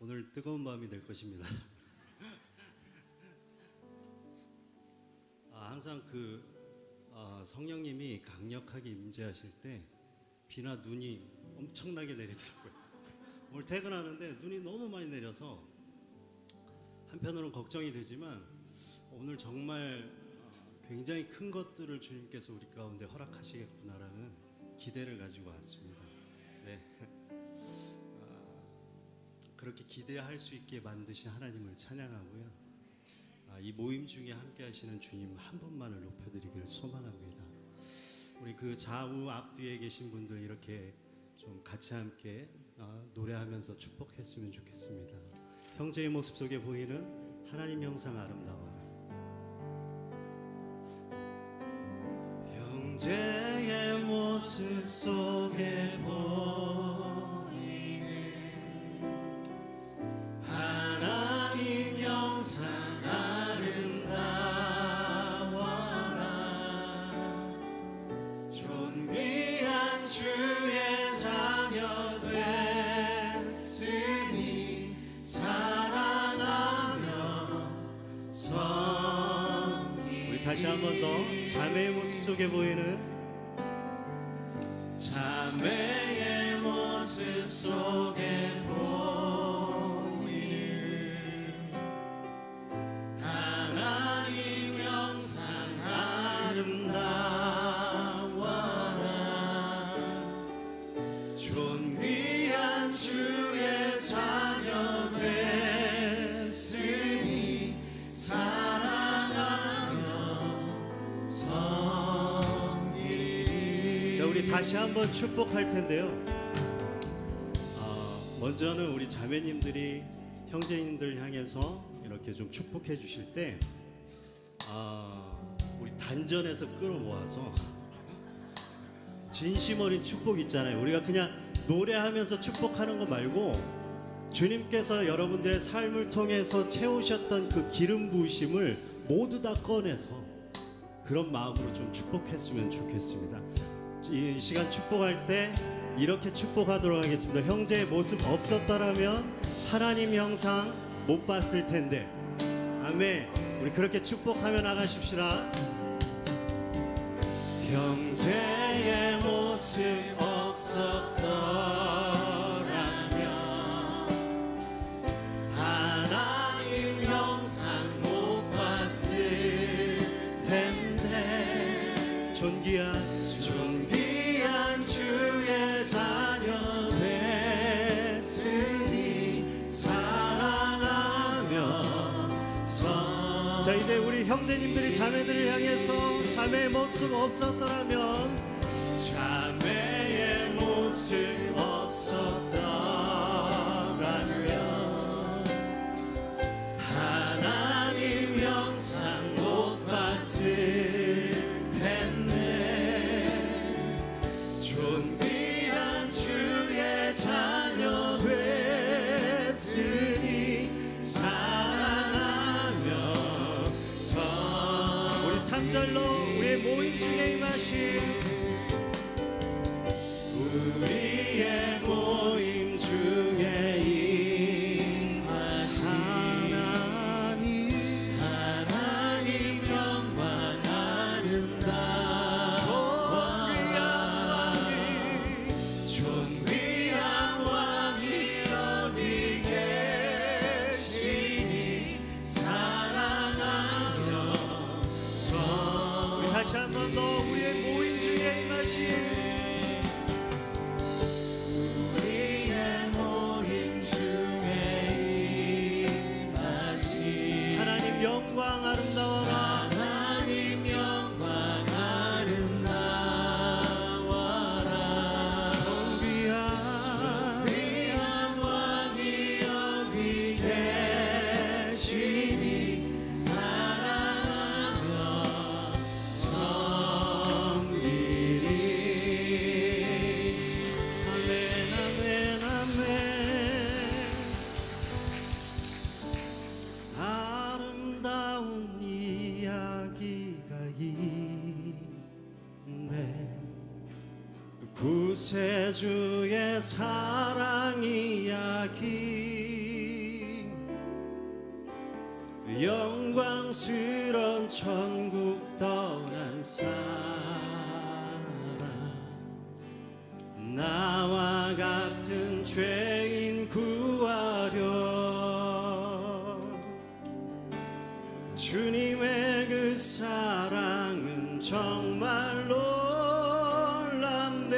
오늘 뜨거운 밤이 될 것입니다. 항상 성령님이 강력하게 임재하실 때 비나 눈이 엄청나게 내리더라고요. 오늘 퇴근하는데 눈이 너무 많이 내려서 한편으로는 걱정이 되지만 오늘 정말 굉장히 큰 것들을 주님께서 우리 가운데 허락하시겠구나라는 기대를 가지고 왔습니다. 네. 그렇게 기대할 수 있게 만드신 하나님을 찬양하고요. 이 모임 중에 함께 하시는 주님 한 분만을 높여드리기를 소망합니다. 우리 그 좌우 앞뒤에 계신 분들 이렇게 좀 같이 함께 노래하면서 축복했으면 좋겠습니다. 형제의 모습 속에 보이는 하나님 형상 아름다워라. 형제의 모습 속에 보이는 하나님 형상 아름다워라. 존귀한 주의 자녀 됐으니 사랑하며 섬기. 우리 다시 한 번 더 자매의 모습 속에 보이는 자매의 모습 속에 보이는 하나님 형상 아름다워라. 존귀한 주의 자녀 됐으니 사랑하며 섬기리. 자, 우리 다시 한번 축복할 텐데요. 먼저는 우리 자매님들이 형제님들 향해서 이렇게 좀 축복해 주실 때 우리 단전에서 끌어모아서 진심 어린 축복 있잖아요. 우리가 그냥 노래하면서 축복하는 거 말고 주님께서 여러분들의 삶을 통해서 채우셨던 그 기름 부으심을 모두 다 꺼내서 그런 마음으로 좀 축복했으면 좋겠습니다. 이 시간 축복할 때 이렇게 축복하도록 하겠습니다. 형제의 모습 없었더라면 하나님 형상 못 봤을 텐데. 아멘. 우리 그렇게 축복하며 나가십시다. 형제의 모습 없었더라면 하나님 형상 못 봤을 텐데. 존귀한 주의 자녀 됐으니 사랑하며. 자, 이제 우리 형제님들이 자매들을 향해서 자매의 모습 없었더라면 자매의 모습 없었더라면 하나님 형상 못 봤을 존귀한 주의 자녀 됐으니 사랑하며 우리 3절로 우리의 모임 중에 임하신 우리의 모임 중에 임하신 하나님 영광 아름다워. 다시 한 번 더 우리의 모임 중에 임하신 우리의 모임 중에 임하신 하나님 영광 아름다워라. 하나님 영광 아름다워라. 존귀한 왕이 여기 계시니 아름다운 이야기가 있네. 구세주의 사랑 이야기 영광스런 천국 떠난 사람 나와 같은 죄인 구하려 주님의 그 사랑은 정말 놀랍네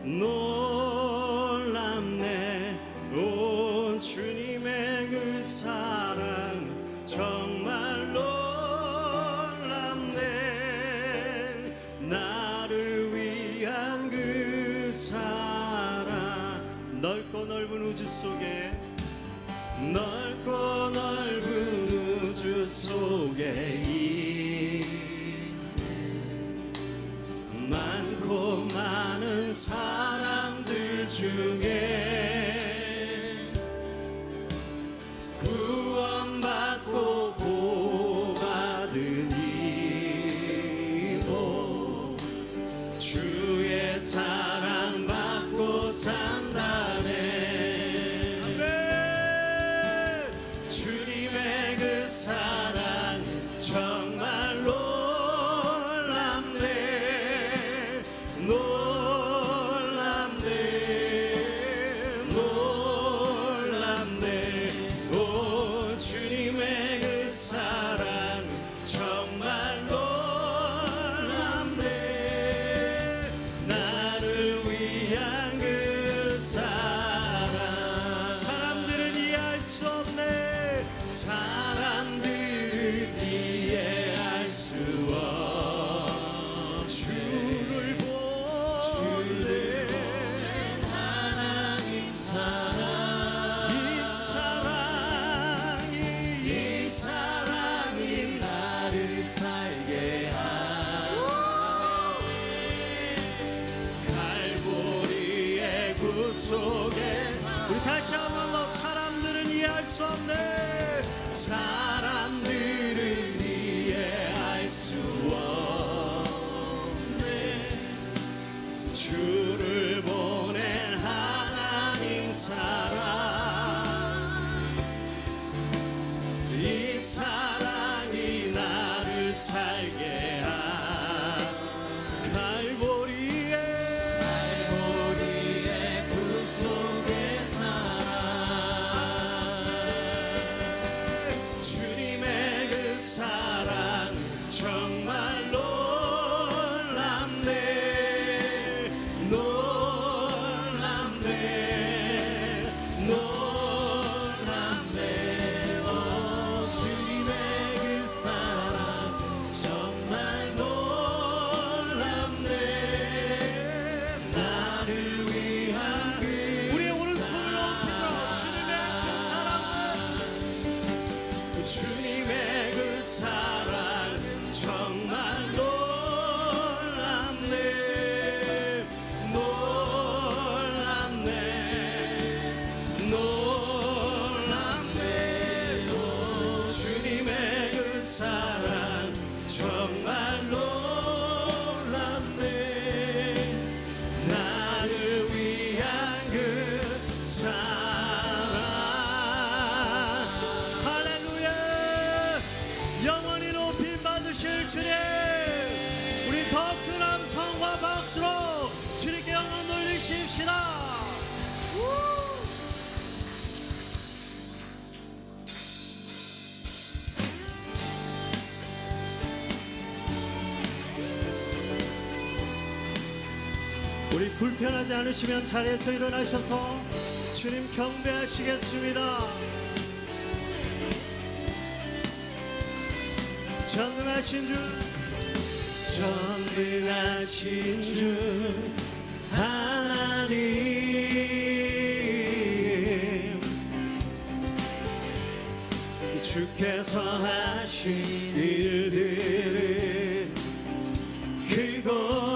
놀랍네 온 주님의 그 사랑 정말 놀랍네 나를 위한 그 사랑 넓고 넓은 우주 속에 넓고 넓은 우주 속에 많고 많은 사람들 중에 구원받고 보호받은 이모 주의 사랑받고 산다네 아멘. 주님의 그 사랑 정말 놀랍네 놀랍네 오 주님의 그 사랑 정말 놀랍네 나를 위한 그 사랑 사람들은 이해할 수 없네 사람들은 이해할 수 없네 주를 보내 하나님 사랑 이 사랑이 나를 살게 하네 갈보리의 구속에 우리 다시 한번 더 사람들은 이해할 수 없네 사람들은 이해할 수 없네 주를 보낸 하나님 사랑 이 사랑이 나를 살게 한 갈보리의 구속의 사랑 주님의 그 사랑 정말 놀랍네 놀랍네 오 주님의 그 사랑 정말 놀랍네 나를 위한 우리의 오른손을 높이며 주님의 그 사랑 정말 놀랍네 놀랍네 오 주님의 그 사랑 정말 놀랍네 나를 위한 그 사랑 할렐루야 영원히 높임 받으실 주님 우리 더 큰 함성과 박수로 주님께 영광 돌리십시다 우리 불편하지 않으시면 자리에서 일어나셔서 주님 경배하시겠습니다 전능하신 주 하나님 주께서 하신 일들은 크고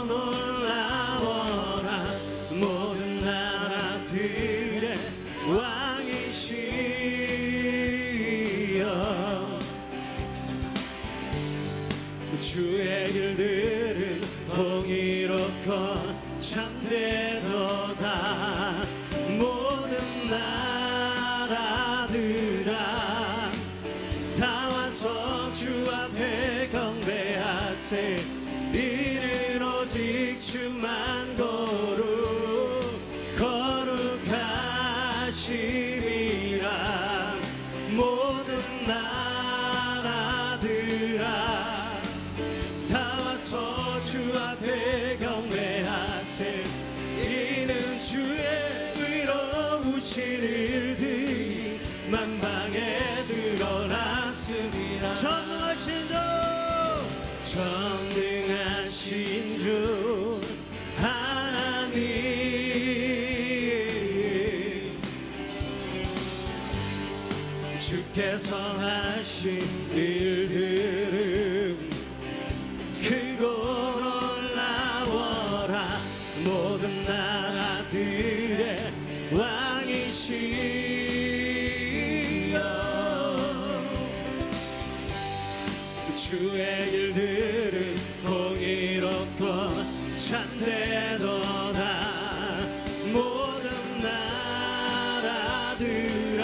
놀라워라 모든 나라들의 왕이시여 주의 길들은 공의롭고 참되도다 하세 이는 오직 주만 거룩하심이라 모든 나라들아 다 와서 주 앞에 경배하세 이는 주의 의로우신 일들이 만방에 드러났습니다. 전능하신 주 하나님 주께서 하신 일들은 크고 놀라워라 모든 나라들의 왕이시여 주의 일들은 공의롭고 참되도다 모든 나라들아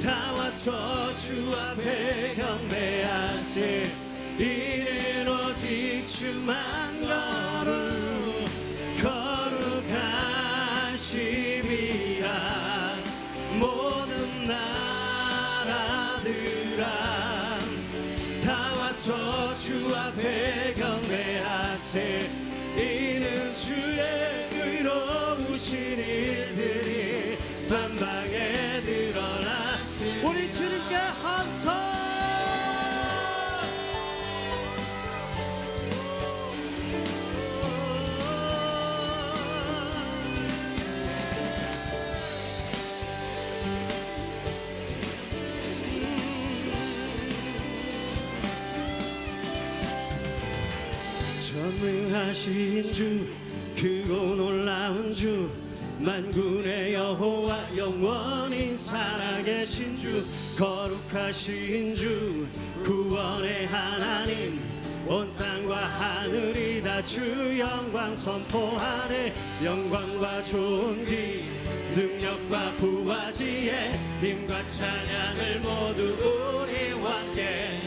다 와서 주 앞에 경배하세 이는 오직 주만 거룩하심이라 모든 나라들아 다 와서 주 앞에 경배하세 이는 주의 의로우신 일들이 만방에 드러났으니 우리 주님께 함성 전능하신 주 크고 놀라운 주 만군의 여호와 영원히 살아계신 주 거룩하신 주 구원의 하나님 온 땅과 하늘이 다 주 영광 선포하네 영광과 존귀 능력과 부활지혜 힘과 찬양을 모두 우리와 함께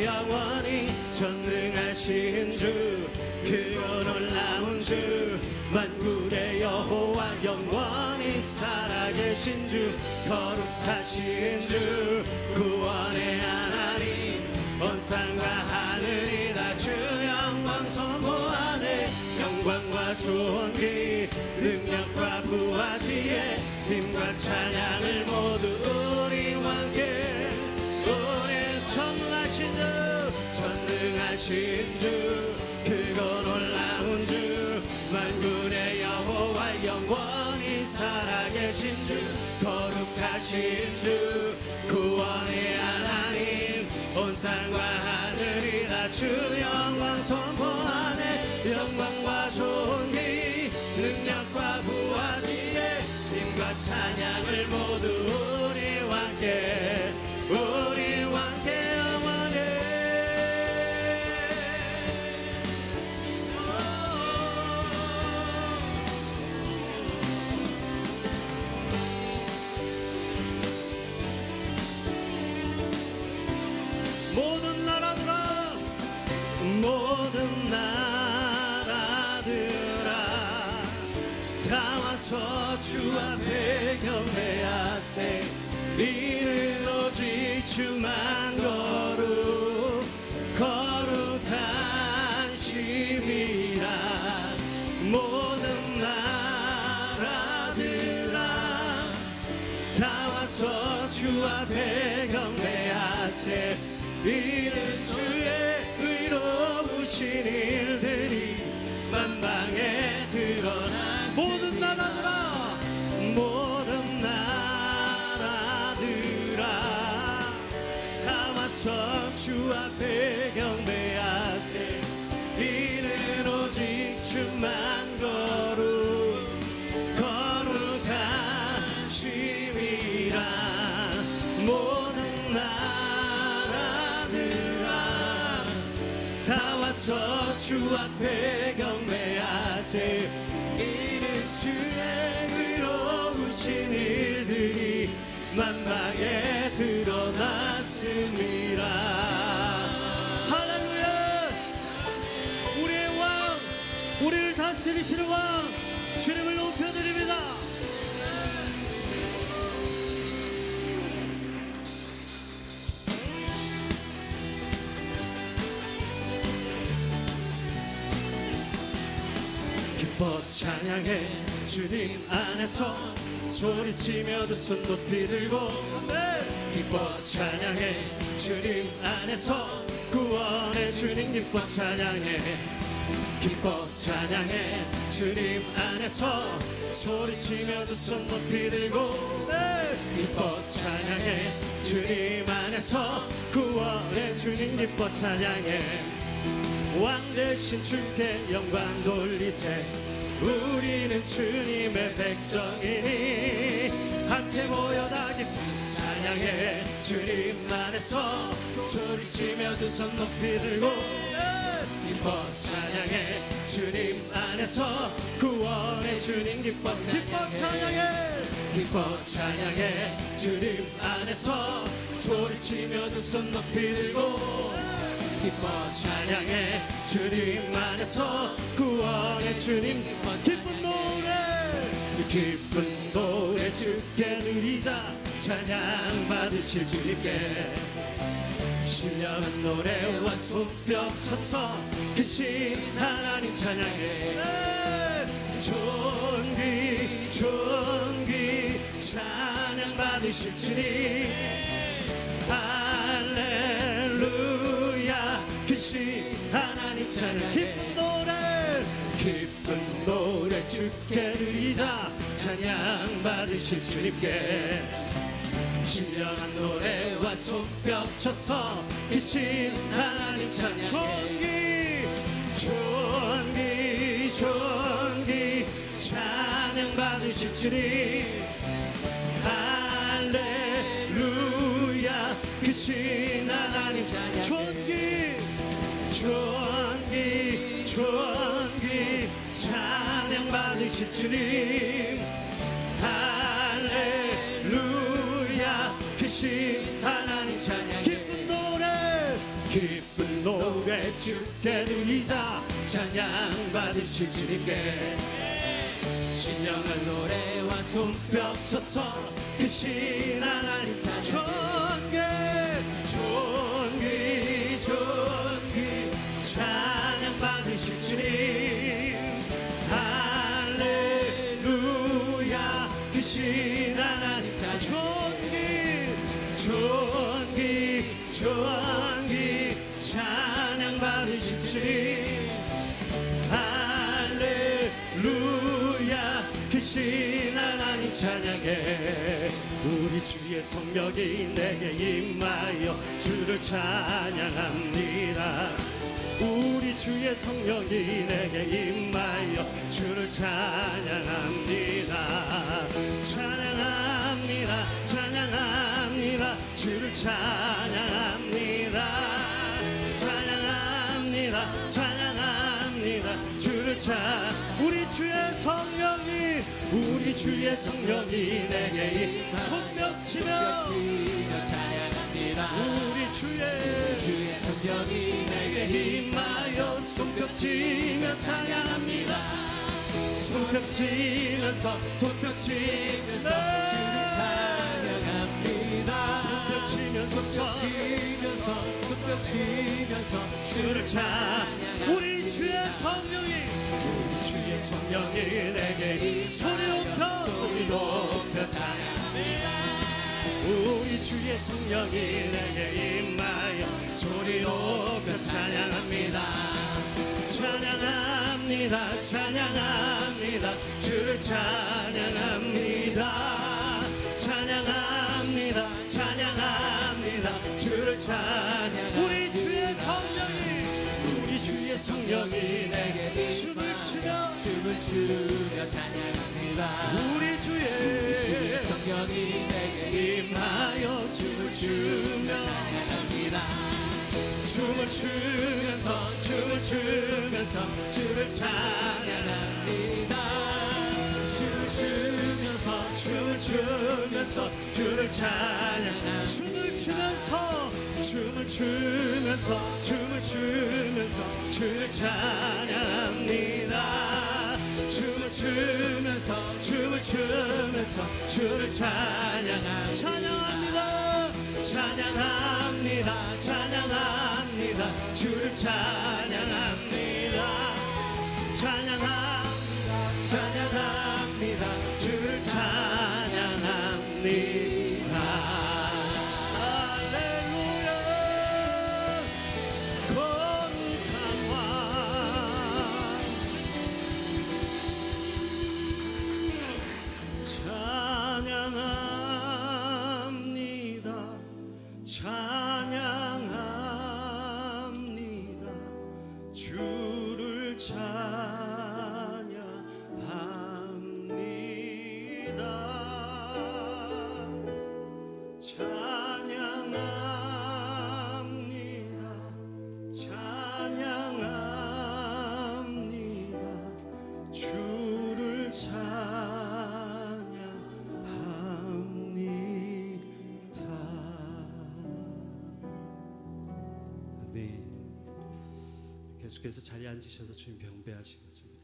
영원히 전능하신 주 크고 놀라운 주 만군의 여호와 영원히 살아계신 주 거룩하신 주 구원의 하나님 온 땅과 하늘이 다 주 영광 선포하네 영광과 존귀 능력과 부활지혜 힘과 찬양을 모두 우리와 함께 우리 전능하신 주 크고 놀라운 주 만군의 여호와 영원히 살아계신 주 거룩하신 주 구원의 하나님 온 땅과 하늘이 다 주 영광 선포하네 영광과 존귀 능력과 부활지혜 힘과 찬양을 모두 우리와 함께 모든 나라들아 다 와서 주 앞에 경배하세 이는 오직 주만 거룩하심이라 모든 나라들아 다 와서 주 앞에 경배하세 이는 주의 의로우신 일들이 만방에 드러나 모든 나라들아 다 와서 주 앞에 경배하세 이는 오직 주만 거룩하심이라 모든 나라들아 다 와서 주 앞에 경배하세 이는 주의 의로우신 일들이 만방에 드러났습니다. 다스리시는 왕 주님을 높여드립니다. 기뻐 찬양해 주님 안에서 소리치며 두 손 높이 들고 기뻐 찬양해 주님 안에서 구원의 주님 기뻐 찬양해 기뻐 찬양해 주님 안에서 소리치며 두 손 높이 들고 기뻐 찬양해 주님 안에서 구원의 주님 기뻐 찬양해 왕 대신 주께 영광 돌리세 우리는 주님의 백성이니 함께 모여 다 기뻐 찬양해 주님 안에서 소리치며 두 손 높이 들고 기뻐 찬양해 주님 안에서 구원의 주님 기뻐 찬양해 기뻐 찬양해 주님 안에서 소리치며 두 손 높이 들고 기뻐 찬양해 주님 안에서 구원의 주님 기쁜 노래 주께 누리자 찬양 받으실 주님께 신령한 노래와 손뼉 쳐서 크신 하나님 찬양해 존귀 찬양 받으실 주님 할렐루야 크신 하나님 찬양 기쁜 노래 주께 누리자 찬양 받으실 주님께 신령한 노래와 손뼉 쳐서 크신 하나님 찬양 존귀 찬양 받으실 주님 할렐루야 크신 하나님 존귀 찬양 받으실 주님 할렐루야 크신 하나님 찬양 기쁜 노래 주께 누리자 찬양 받으실 주님께 신령한 노래와 손뼉 쳐서 크신 하나님 찬양 존귀 찬양 받으실 주님 할렐루야 크신 하나님 존귀 찬양 받으실 주님 할렐루야 크신 하나님 찬양해 우리 주의 성령이 내게 임하여 주를 찬양합니다 우리 주의 성령이 내게 임하여 주를 찬양합니다 찬양합니다 주를 찬양합니다 주를 우리 주의 성령이 내게 손뼉 치며 찬양합니다 우리 주의 성령이 내게 임하여 손뼉 치며 찬양합니다 손뼉 치면서 주를 찬양합니다 손뼉 치면서 주를 찬양 우리 주의 성령이 내게 소리 높여 찬양합니다 우리 주의 성령이 내게 임하여 소리 높여 찬양합니다 찬양합니다 주를 찬양합니다 주를 찬양 우리 주의 성령이 내게 춤을 추며 찬양합니다 우리 주의 성령이 내게 임하여 춤을 추며 찬양합니다 춤을 추면서 주를 찬양합니다 춤을 추면서 주를 찬양합니다 춤을 추면서 주를 찬양합니다 춤을 추면서 춤을 추면서 주를 찬양합니다. 찬양합니다. 찬양합니다. 주를 찬양합니다. 찬양합니다. 찬양합니다. 주를 찬양합니다. 할렐루야. 거룩한 왕 찬양합니다. 찬양합니다. 주를 찬양합니다. 찬양합니다. 찬양합니다. 주를 찬양합니다. 아멘. 계속해서 자리에 앉으셔서 주님 경배하시겠습니다.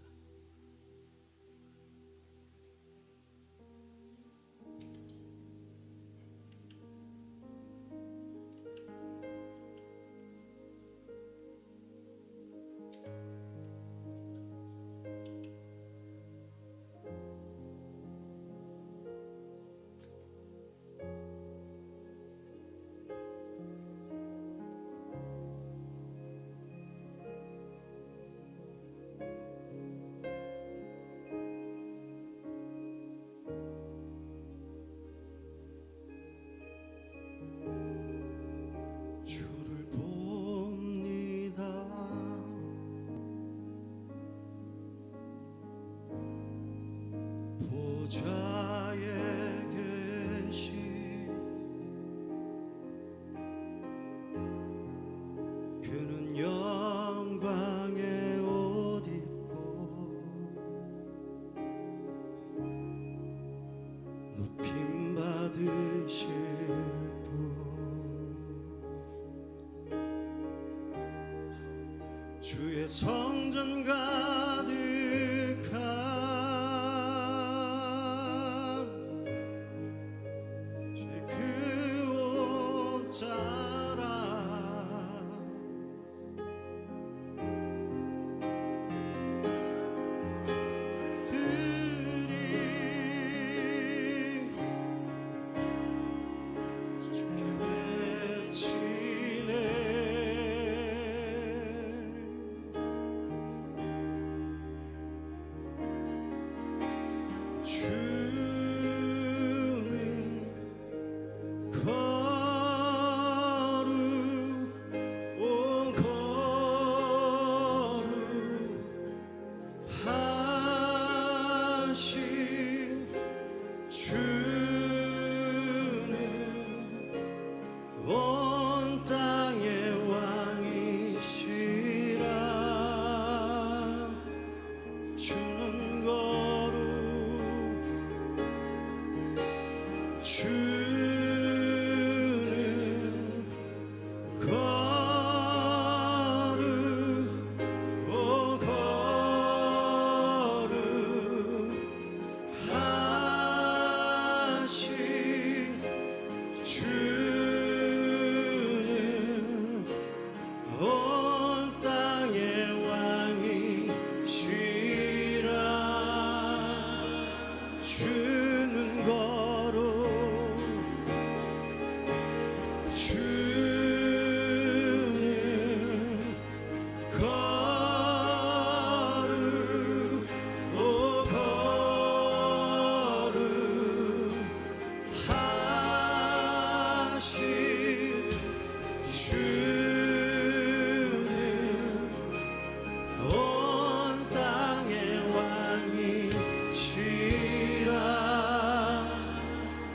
주를 봅니다. 보좌에 계신 그는 영광의 옷 입고 높임 받으실 주의 성전 가득한 그 옷자락 들이 주께 외치네. 주는 거룩하신 주는 온 땅의 왕이시라. 주는 거룩 주는 거룩하신 주는 온 땅의 왕이시라. 주는 거룩 주는 거룩 거룩하신 주는 온 땅의 왕이시라.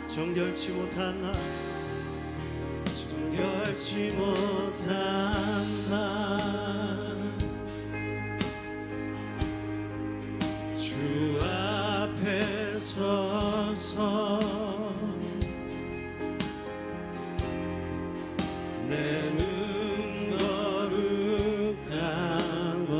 정결치 못한 나 정결치 못한 나 주 앞에 서서 내 눈 거룩한 왕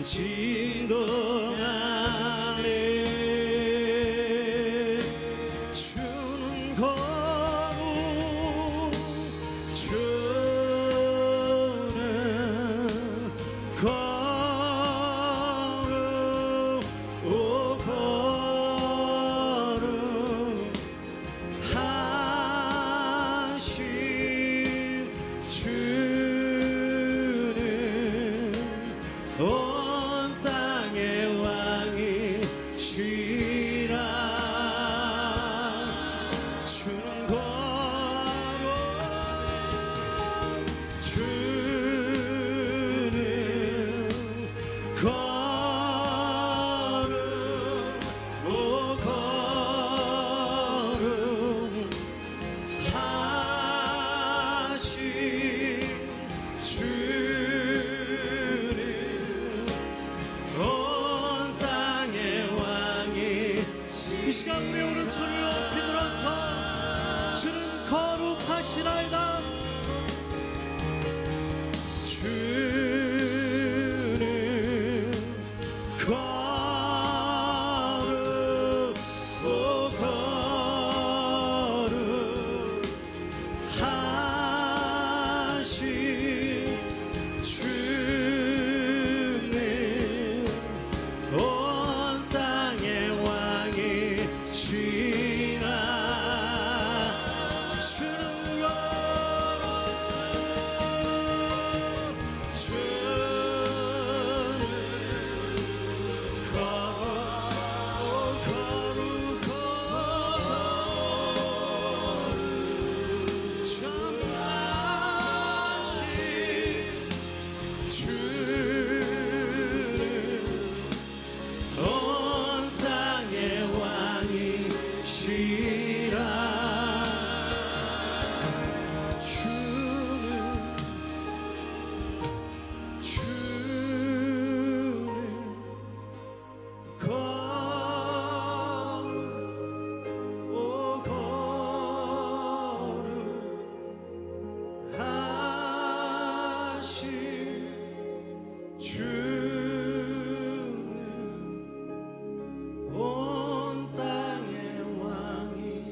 진동 안에 주는 거룩 주는 거룩 오 거룩 하신 주는 온 땅의 왕이시라 주는 거룩 주는 거룩 오 거룩 하신 주는 온 땅의 왕이 이 시간 우리 오른손을 높이 들어서 주는 거룩하시나이다 주는 거룩 오 거룩 하신 주는 온 땅의 왕이시라 주는 거룩 주는 거룩 전하신 주는 온 땅의 왕이시라 주는 거룩 오 거룩 하신 주는 온 땅의 왕이시라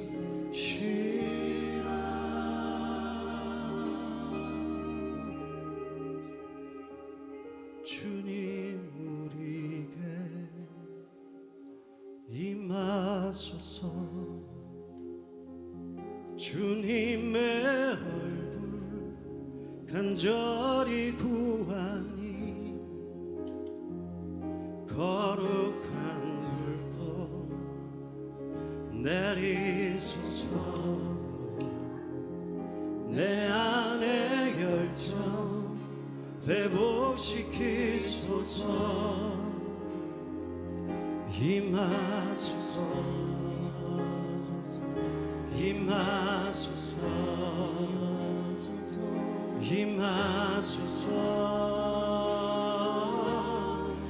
주님 우리에게 임하소서 주님의 얼굴 간절히 구하니 거룩한 불꽃 내리소서 내 안에 열정 회복시키소서 임하소서 임하소서 임하소서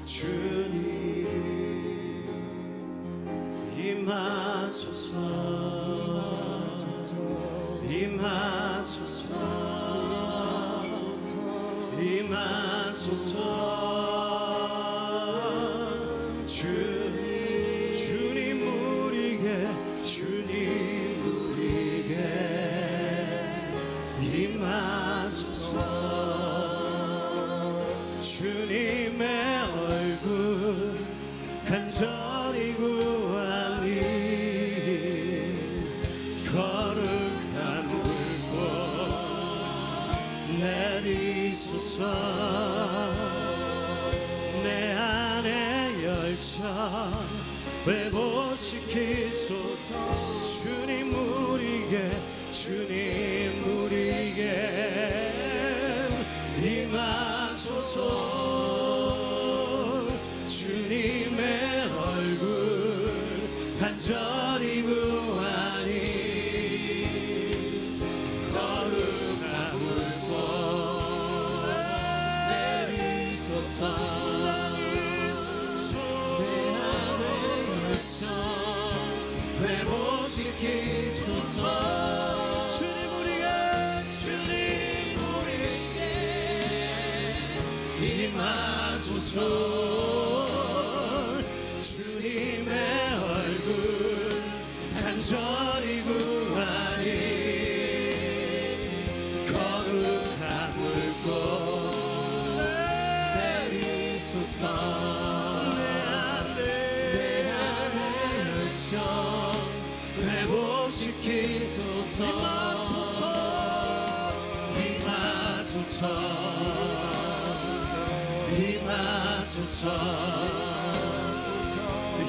주님 임하소서 임하소서 임하소서 주님 우리에게 임하소서 주님의 얼굴 간절히 구하니 거룩한 불꽃 내리소서 내 안에 열정 회복시키소서 주님 우리에게 임하소서 주님의 얼굴 간절히 구하니 거룩한 불꽃 내리소서 내 안에 열정 회복시키소서 주님 우리에게 임하 임하소서. 주님의 얼굴 간절히 구하니 거룩한 물꽃 내리소서. 내 안에 열정 회복시키소서. 임하소서. 임하소서.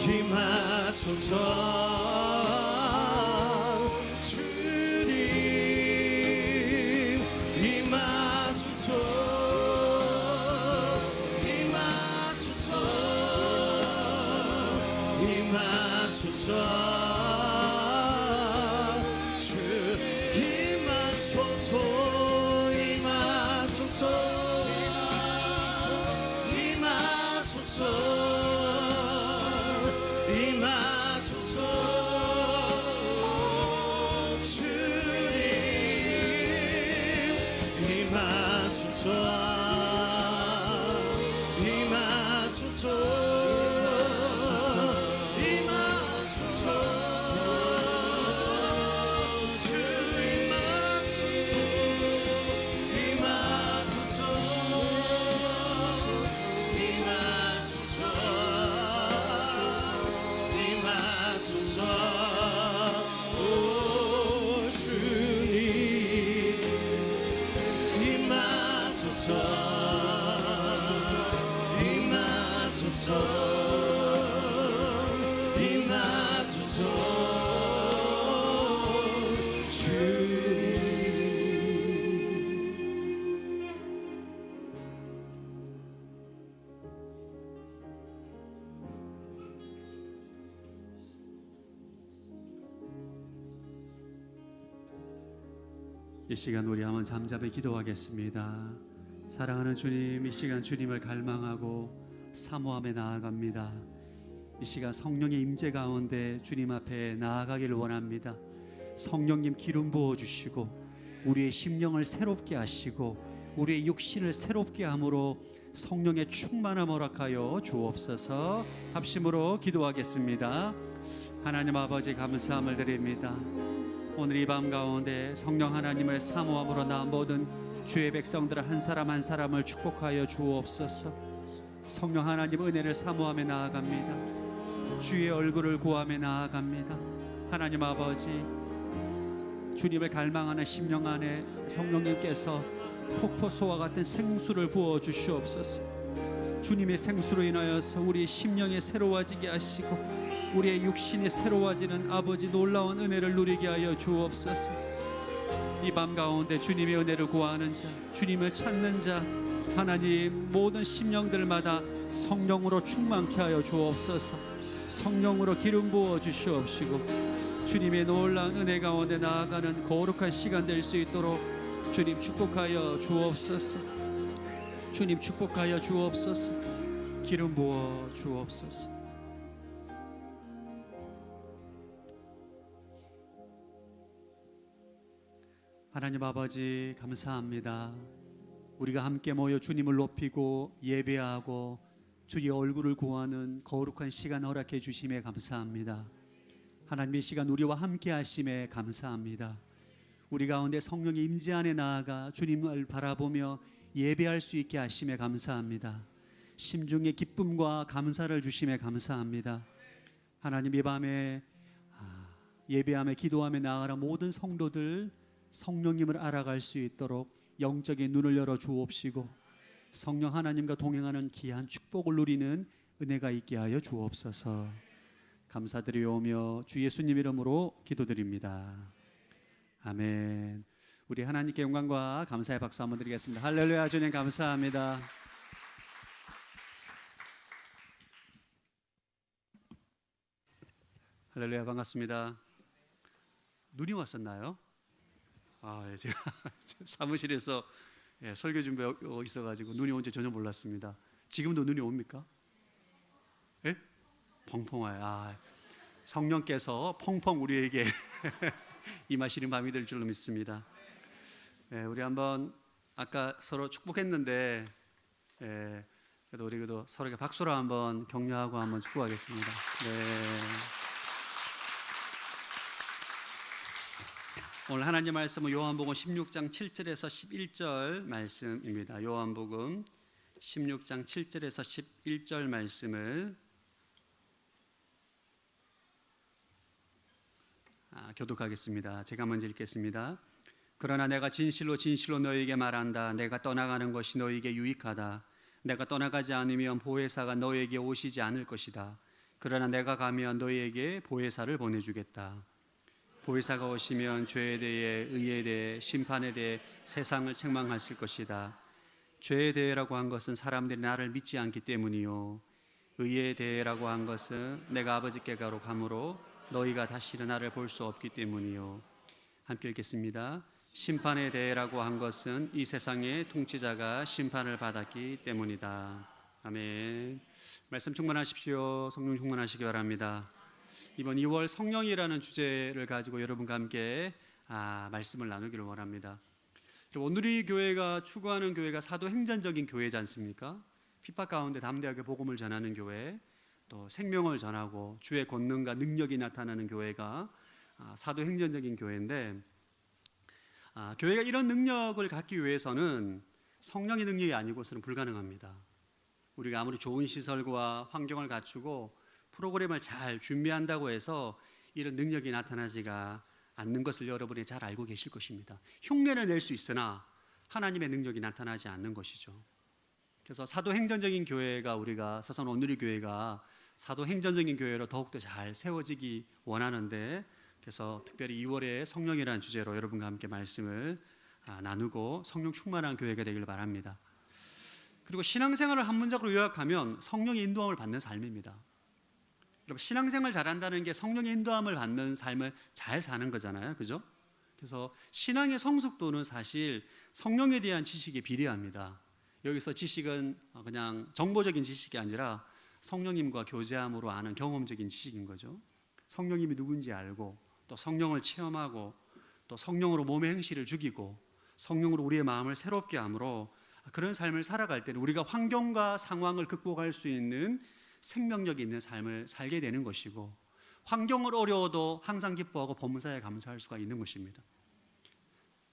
임하소서. 주님 임하소서. 임하소서. 임하소서. 주 임하소서. 임하소서. 임하소서. 임하소서. 주님 임하소서. 임하소서. 임하소서. 주 임하소서. 임하소서. 임하소서. 임하소서. 오 주님 임하소서. 임하소서. 임하소서. 주님. 이 시간 우리 한번 잠잠히 기도하겠습니다. 사랑하는 주님, 이 시간 주님을 갈망하고 사모함에 나아갑니다. 이 시간 성령의 임재 가운데 주님 앞에 나아가기를 원합니다. 성령님 기름 부어주시고 우리의 심령을 새롭게 하시고 우리의 육신을 새롭게 함으로 성령의 충만함 허락하여 주옵소서. 합심으로 기도하겠습니다. 하나님 아버지 감사함을 드립니다. 오늘 이 밤 가운데 성령 하나님을 사모함으로 나 모든 주의 백성들 한 사람 한 사람을 축복하여 주옵소서. 성령 하나님 은혜를 사모함에 나아갑니다. 주의 얼굴을 구함에 나아갑니다. 하나님 아버지, 주님을 갈망하는 심령 안에 성령님께서 폭포소와 같은 생수를 부어 주시옵소서. 주님의 생수로 인하여서 우리의 심령이 새로워지게 하시고 우리의 육신이 새로워지는 아버지 놀라운 은혜를 누리게 하여 주옵소서. 이 밤 가운데 주님의 은혜를 구하는 자, 주님을 찾는 자, 하나님 모든 심령들마다 성령으로 충만케 하여 주옵소서. 성령으로 기름 부어 주시옵시고 주님의 놀라운 은혜 가운데 나아가는 거룩한 시간 될 수 있도록 주님 축복하여 주옵소서. 주님 축복하여 주옵소서. 기름 부어 주옵소서. 하나님 아버지 감사합니다. 우리가 함께 모여 주님을 높이고 예배하고 주의 얼굴을 구하는 거룩한 시간 허락해 주심에 감사합니다. 하나님의 시간 우리와 함께 하심에 감사합니다. 우리 가운데 성령의 임재 안에 나아가 주님을 바라보며 예배할 수 있게 하심에 감사합니다. 심중의 기쁨과 감사를 주심에 감사합니다. 하나님 이 밤에 예배하며 기도하며 나아가라 모든 성도들 성령님을 알아갈 수 있도록 영적인 눈을 열어 주옵시고 성령 하나님과 동행하는 귀한 축복을 누리는 은혜가 있게 하여 주옵소서. 감사드리오며 주 예수님 이름으로 기도드립니다. 아멘. 우리 하나님께 영광과 감사의 박수 한번 드리겠습니다. 할렐루야. 주님 감사합니다. 할렐루야. 반갑습니다. 눈이 왔었나요? 제가 사무실에서 설교 준비하고 있어가지고 눈이 온지 전혀 몰랐습니다. 지금도 눈이 옵니까? 예? 펑펑 와요. 성령께서 펑펑 우리에게 임하시는 밤이 될 줄로 믿습니다. 우리 한번 아까 서로 축복했는데 그래도 서로에게 박수로 한번 격려하고 한번 축복하겠습니다. 네. 오늘 하나님 말씀은 요한복음 16장 7절에서 11절 말씀입니다. 요한복음 16장 7절에서 11절 말씀을 교독하겠습니다. 제가 먼저 읽겠습니다. 그러나 내가 진실로 진실로 너희에게 말한다. 내가 떠나가는 것이 너희에게 유익하다. 내가 떠나가지 않으면 보혜사가 너희에게 오시지 않을 것이다. 그러나 내가 가면 너희에게 보혜사를 보내주겠다. 보혜사가 오시면 죄에 대해, 의에 대해, 심판에 대해 세상을 책망하실 것이다. 죄에 대해라고 한 것은 사람들이 나를 믿지 않기 때문이요, 의에 대해라고 한 것은 내가 아버지께 가므로 너희가 다시는 나를 볼 수 없기 때문이요. 함께 읽겠습니다. 심판에 대해라고 한 것은 이 세상의 통치자가 심판을 받았기 때문이다. 아멘. 말씀 충만하십시오. 성령 충만하시기 바랍니다. 이번 2월 성령이라는 주제를 가지고 여러분과 함께 말씀을 나누기를 원합니다. 오늘이 교회가 추구하는 교회가 사도행전적인 교회지 않습니까? 핍박 가운데 담대하게 복음을 전하는 교회, 또 생명을 전하고 주의 권능과 능력이 나타나는 교회가 사도행전적인 교회인데, 교회가 이런 능력을 갖기 위해서는 성령의 능력이 아니고서는 불가능합니다. 우리가 아무리 좋은 시설과 환경을 갖추고 프로그램을 잘 준비한다고 해서 이런 능력이 나타나지가 않는 것을 여러분이 잘 알고 계실 것입니다. 흉내는 낼 수 있으나 하나님의 능력이 나타나지 않는 것이죠. 그래서 사도행전적인 교회가, 우리가 서선 온누리 교회가 사도행전적인 교회로 더욱더 잘 세워지기 원하는데, 그래서 특별히 2월에 성령이라는 주제로 여러분과 함께 말씀을 나누고 성령 충만한 교회가 되길 바랍니다. 그리고 신앙생활을 한 문장으로 요약하면 성령의 인도함을 받는 삶입니다. 여러분, 신앙생활 잘한다는 게 성령의 인도함을 받는 삶을 잘 사는 거잖아요, 그죠? 그래서 신앙의 성숙도는 사실 성령에 대한 지식에 비례합니다. 여기서 지식은 그냥 정보적인 지식이 아니라 성령님과 교제함으로 아는 경험적인 지식인 거죠. 성령님이 누군지 알고, 또 성령을 체험하고, 또 성령으로 몸의 행실을 죽이고 성령으로 우리의 마음을 새롭게 함으로 그런 삶을 살아갈 때는 우리가 환경과 상황을 극복할 수 있는 생명력 있는 삶을 살게 되는 것이고, 환경을 어려워도 항상 기뻐하고 범사에 감사할 수가 있는 것입니다.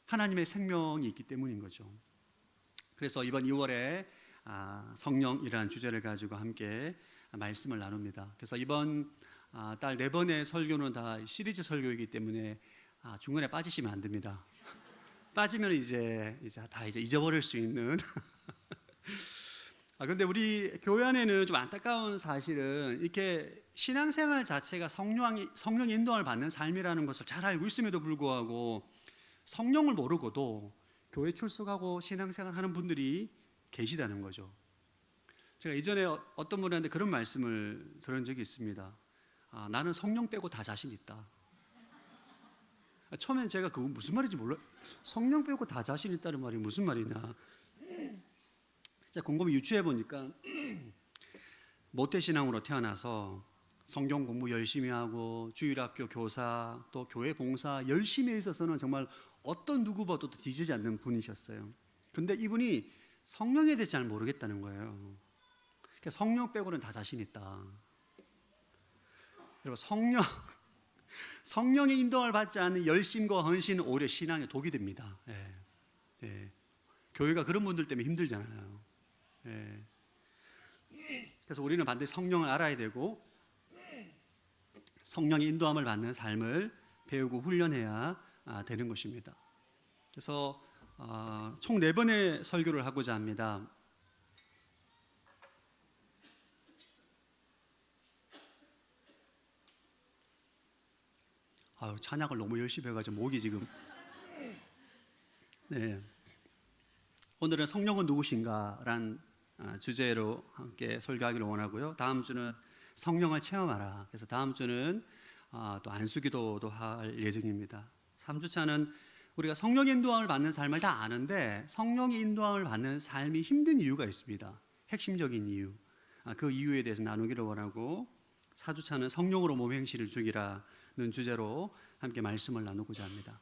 하나님의 생명이 있기 때문인 거죠. 그래서 이번 2월에 성령이라는 주제를 가지고 함께 말씀을 나눕니다. 그래서 이번 달 4번의 설교는 다 시리즈 설교이기 때문에 중간에 빠지시면 안 됩니다. 빠지면 이제 다 잊어버릴 수 있는. 그런데 우리 교회 안에는 좀 안타까운 사실은, 이렇게 신앙생활 자체가 성령의 인도함을 받는 삶이라는 것을 잘 알고 있음에도 불구하고 성령을 모르고도 교회 출석하고 신앙생활 하는 분들이 계시다는 거죠. 제가 이전에 어떤 분한테 그런 말씀을 들은 적이 있습니다. 나는 성령 빼고 다 자신 있다. 처음엔 제가 그거 무슨 말인지 몰라요. 성령 빼고 다 자신 있다는 말이 무슨 말이냐. 제가 곰곰이 유추해 보니까 모태신앙으로 태어나서 성경 공부 열심히 하고 주일학교 교사, 또 교회 봉사 열심히 있어서는 정말 어떤 누구보다도 뒤지지 않는 분이셨어요. 그런데 이분이 성령에 대해서 잘 모르겠다는 거예요. 성령 빼고는 다 자신 있다. 여러분, 성령의 인도를 받지 않는 열심과 헌신은 오히려 신앙의 독이 됩니다. 교회가 그런 분들 때문에 힘들잖아요. 그래서 우리는 반드시 성령을 알아야 되고 성령의 인도함을 받는 삶을 배우고 훈련해야 되는 것입니다. 그래서 총 4번의 설교를 하고자 합니다. 찬양을 너무 열심히 해가지고 목이 지금. 오늘은 성령은 누구신가라는 주제로 함께 설교하기를 원하고요. 다음 주는 성령을 체험하라. 그래서 다음 주는 또 안수기도도 할 예정입니다. 3주차는 우리가 성령의 인도함을 받는 삶을 다 아는데 성령의 인도함을 받는 삶이 힘든 이유가 있습니다. 핵심적인 이유. 그 이유에 대해서 나누기를 원하고, 4주차는 성령으로 몸의 행실을 죽이라는 주제로 함께 말씀을 나누고자 합니다.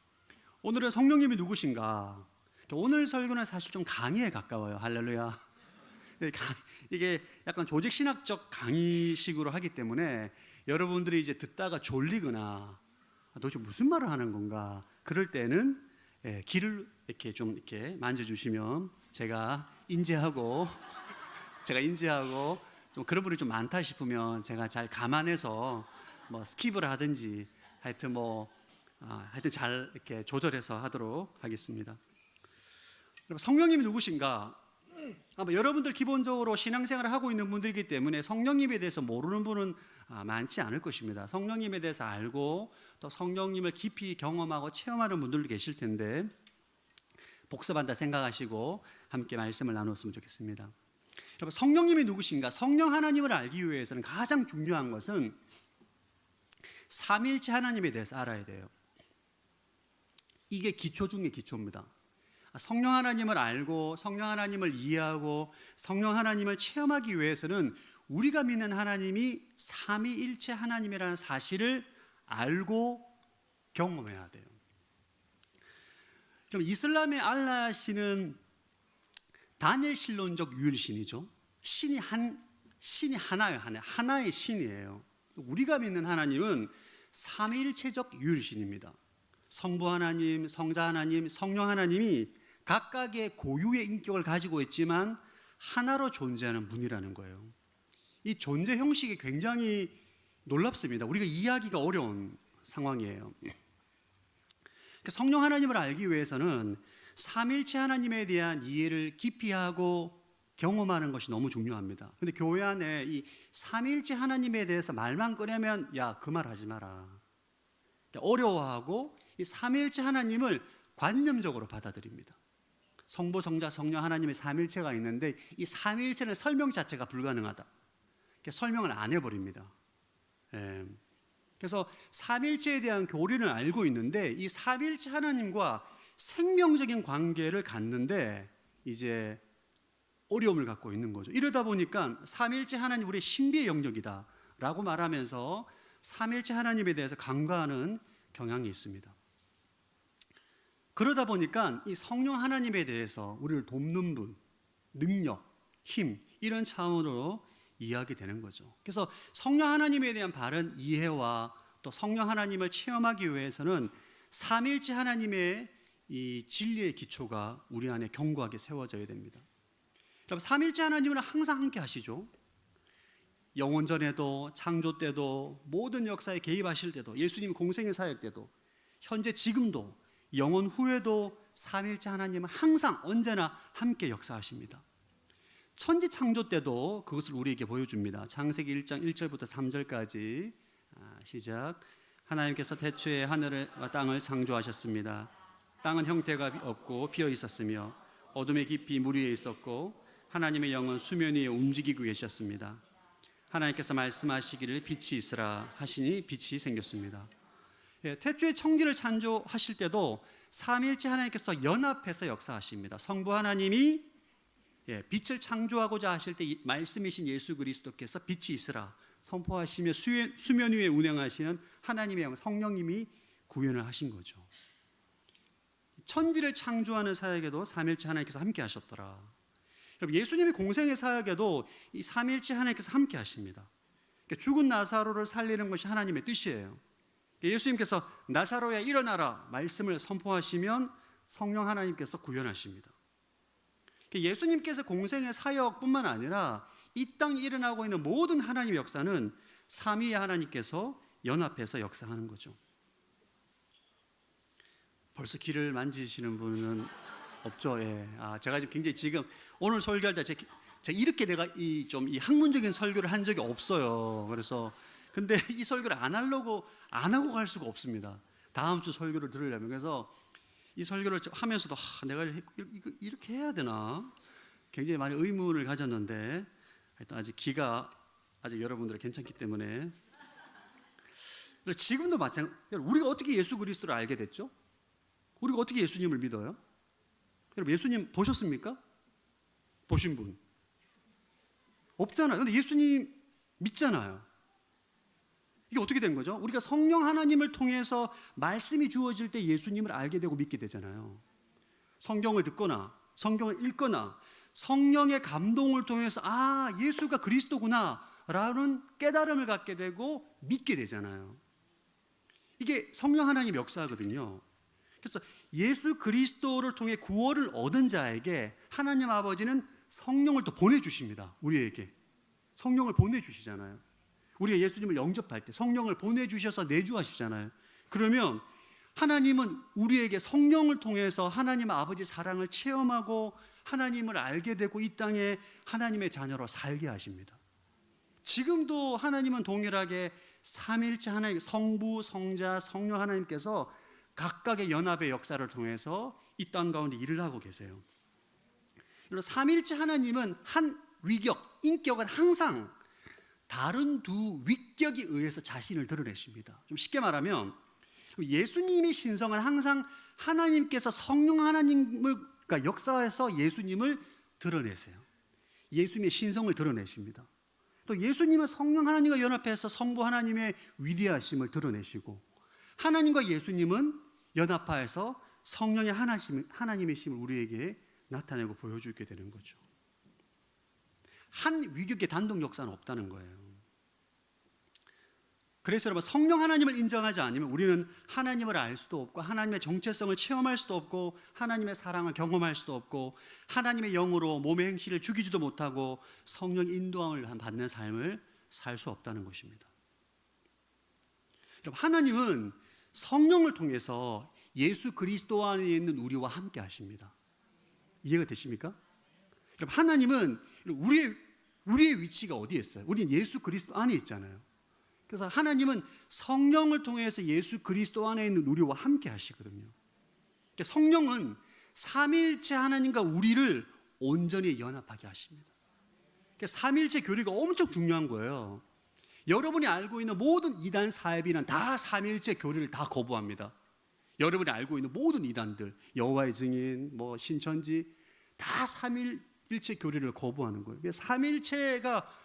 오늘은 성령님이 누구신가? 오늘 설교는 사실 좀 강의에 가까워요. 할렐루야. 이게 약간 조직 신학적 강의식으로 하기 때문에 여러분들이 이제 듣다가 졸리거나 도대체 무슨 말을 하는 건가 그럴 때는 귀를 이렇게 좀 이렇게 만져주시면 제가 인지하고 좀 그런 분이 좀 많다 싶으면 제가 잘 감안해서 뭐 스킵을 하든지 하여튼 하여튼 잘 이렇게 조절해서 하도록 하겠습니다. 여러분, 성령님이 누구신가? 아마 여러분들 기본적으로 신앙생활을 하고 있는 분들이기 때문에 성령님에 대해서 모르는 분은 많지 않을 것입니다. 성령님에 대해서 알고 또 성령님을 깊이 경험하고 체험하는 분들도 계실 텐데 복습한다 생각하시고 함께 말씀을 나눴으면 좋겠습니다. 여러분, 성령님이 누구신가? 성령 하나님을 알기 위해서는 가장 중요한 것은 삼위일체 하나님에 대해서 알아야 돼요. 이게 기초 중에 기초입니다. 성령 하나님을 알고 성령 하나님을 이해하고 성령 하나님을 체험하기 위해서는 우리가 믿는 하나님이 삼위일체 하나님이라는 사실을 알고 경험해야 돼요. 그럼 이슬람의 알라 신은 단일 신론적 유일신이죠. 신이 하나예요. 하나의 신이에요. 우리가 믿는 하나님은 삼위일체적 유일신입니다. 성부 하나님, 성자 하나님, 성령 하나님이 각각의 고유의 인격을 가지고 있지만 하나로 존재하는 분이라는 거예요. 이 존재 형식이 굉장히 놀랍습니다. 우리가 이해하기가 어려운 상황이에요. 성령 하나님을 알기 위해서는 삼일체 하나님에 대한 이해를 깊이 하고 경험하는 것이 너무 중요합니다. 근데 교회 안에 이 삼일체 하나님에 대해서 말만 꺼내면 야, 그 말 하지 마라. 어려워하고 이 삼일체 하나님을 관념적으로 받아들입니다. 성부, 성자, 성령 하나님의 삼일체가 있는데 이 삼일체는 설명 자체가 불가능하다. 설명을 안 해버립니다. 그래서 삼일체에 대한 교리를 알고 있는데 이 삼일체 하나님과 생명적인 관계를 갖는데 이제 어려움을 갖고 있는 거죠. 이러다 보니까 삼일체 하나님 우리의 신비의 영역이다 라고 말하면서 삼일체 하나님에 대해서 간과하는 경향이 있습니다. 그러다 보니까 이 성령 하나님에 대해서 우리를 돕는 분, 능력, 힘 이런 차원으로 이해하게 되는 거죠. 그래서 성령 하나님에 대한 바른 이해와 또 성령 하나님을 체험하기 위해서는 삼일체 하나님의 이 진리의 기초가 우리 안에 견고하게 세워져야 됩니다. 여러분, 삼일체 하나님은 항상 함께 하시죠. 영원전에도 창조 때도 모든 역사에 개입하실 때도 예수님 공생의 사역 때도 현재 지금도 영원 후에도 삼일체 하나님은 항상 언제나 함께 역사하십니다. 천지 창조 때도 그것을 우리에게 보여줍니다. 창세기 1장 1절부터 3절까지 시작. 하나님께서 태초에 하늘과 땅을 창조하셨습니다. 땅은 형태가 없고 비어 있었으며 어둠의 깊이 물 위에 있었고 하나님의 영은 수면 위에 움직이고 계셨습니다. 하나님께서 말씀하시기를 빛이 있으라 하시니 빛이 생겼습니다. 태초에 천지를 창조하실 때도 삼위일체 하나님께서 연합해서 역사하십니다. 성부 하나님이 빛을 창조하고자 하실 때 말씀이신 예수 그리스도께서 빛이 있으라 선포하시며 수면 위에 운행하시는 하나님의 영 성령님이 구현을 하신 거죠. 천지를 창조하는 사역에도 삼위일체 하나님께서 함께 하셨더라. 예수님의 공생의 사역에도 이 삼위일체 하나님께서 함께 하십니다. 죽은 나사로를 살리는 것이 하나님의 뜻이에요. 예수님께서 나사로야 일어나라 말씀을 선포하시면 성령 하나님께서 구현하십니다. 예수님께서 공생의 사역뿐만 아니라 이 땅에 일어나고 있는 모든 하나님의 역사는 삼위의 하나님께서 연합해서 역사하는 거죠. 벌써 귀를 만지시는 분은 없죠. 제가 지금 오늘 설교할 때 제가 이렇게 내가 이 학문적인 설교를 한 적이 없어요. 그래서 근데 이 설교를 안 하고 갈 수가 없습니다. 다음 주 설교를 들으려면. 그래서 이 설교를 하면서도 내가 이렇게 해야 되나 굉장히 많이 의문을 가졌는데 하여튼 아직 귀가 아직 여러분들은 괜찮기 때문에 지금도 마찬가지로 우리가 어떻게 예수 그리스도를 알게 됐죠? 우리가 어떻게 예수님을 믿어요? 여러분 예수님 보셨습니까? 보신 분 없잖아요. 근데 예수님 믿잖아요. 이게 어떻게 된 거죠? 우리가 성령 하나님을 통해서 말씀이 주어질 때 예수님을 알게 되고 믿게 되잖아요. 성경을 듣거나 성경을 읽거나 성령의 감동을 통해서 예수가 그리스도구나 라는 깨달음을 갖게 되고 믿게 되잖아요. 이게 성령 하나님 역사거든요. 그래서 예수 그리스도를 통해 구원을 얻은 자에게 하나님 아버지는 성령을 또 보내주십니다. 우리에게 성령을 보내주시잖아요. 우리가 예수님을 영접할 때 성령을 보내주셔서 내주하시잖아요. 그러면 하나님은 우리에게 성령을 통해서 하나님 아버지 사랑을 체험하고 하나님을 알게 되고 이 땅에 하나님의 자녀로 살게 하십니다. 지금도 하나님은 동일하게 삼일체 하나님, 성부, 성자, 성령 하나님께서 각각의 연합의 역사를 통해서 이 땅 가운데 일을 하고 계세요. 삼일체 하나님은 한 위격, 인격은 항상 다른 두 위격에 의해서 자신을 드러내십니다. 좀 쉽게 말하면 예수님의 신성은 항상 하나님께서 성령 하나님을 그러니까 역사에서 예수님을 드러내세요. 예수님의 신성을 드러내십니다. 또 예수님은 성령 하나님과 연합해서 성부 하나님의 위대하심을 드러내시고 하나님과 예수님은 연합하여서 성령의 하나님의 심을 우리에게 나타내고 보여주게 되는 거죠. 한 위격의 단독 역사는 없다는 거예요. 그래서 여러분 성령 하나님을 인정하지 않으면 우리는 하나님을 알 수도 없고 하나님의 정체성을 체험할 수도 없고 하나님의 사랑을 경험할 수도 없고 하나님의 영으로 몸의 행실을 죽이지도 못하고 성령 인도함을 받는 삶을 살 수 없다는 것입니다. 여러분 하나님은 성령을 통해서 예수 그리스도 안에 있는 우리와 함께 하십니다. 이해가 되십니까? 여러분 하나님은 우리의 위치가 어디에 있어요? 우리는 예수 그리스도 안에 있잖아요. 그래서 하나님은 성령을 통해서 예수 그리스도 안에 있는 우리와 함께 하시거든요. 그러니까 성령은 삼일체 하나님과 우리를 온전히 연합하게 하십니다. 그러니까 삼일체 교리가 엄청 중요한 거예요. 여러분이 알고 있는 모든 이단 사회비는 다 삼일체 교리를 다 거부합니다. 여러분이 알고 있는 모든 이단들, 여호와의 증인, 신천지 다 삼일체 교리를 거부하는 거예요. 삼일체가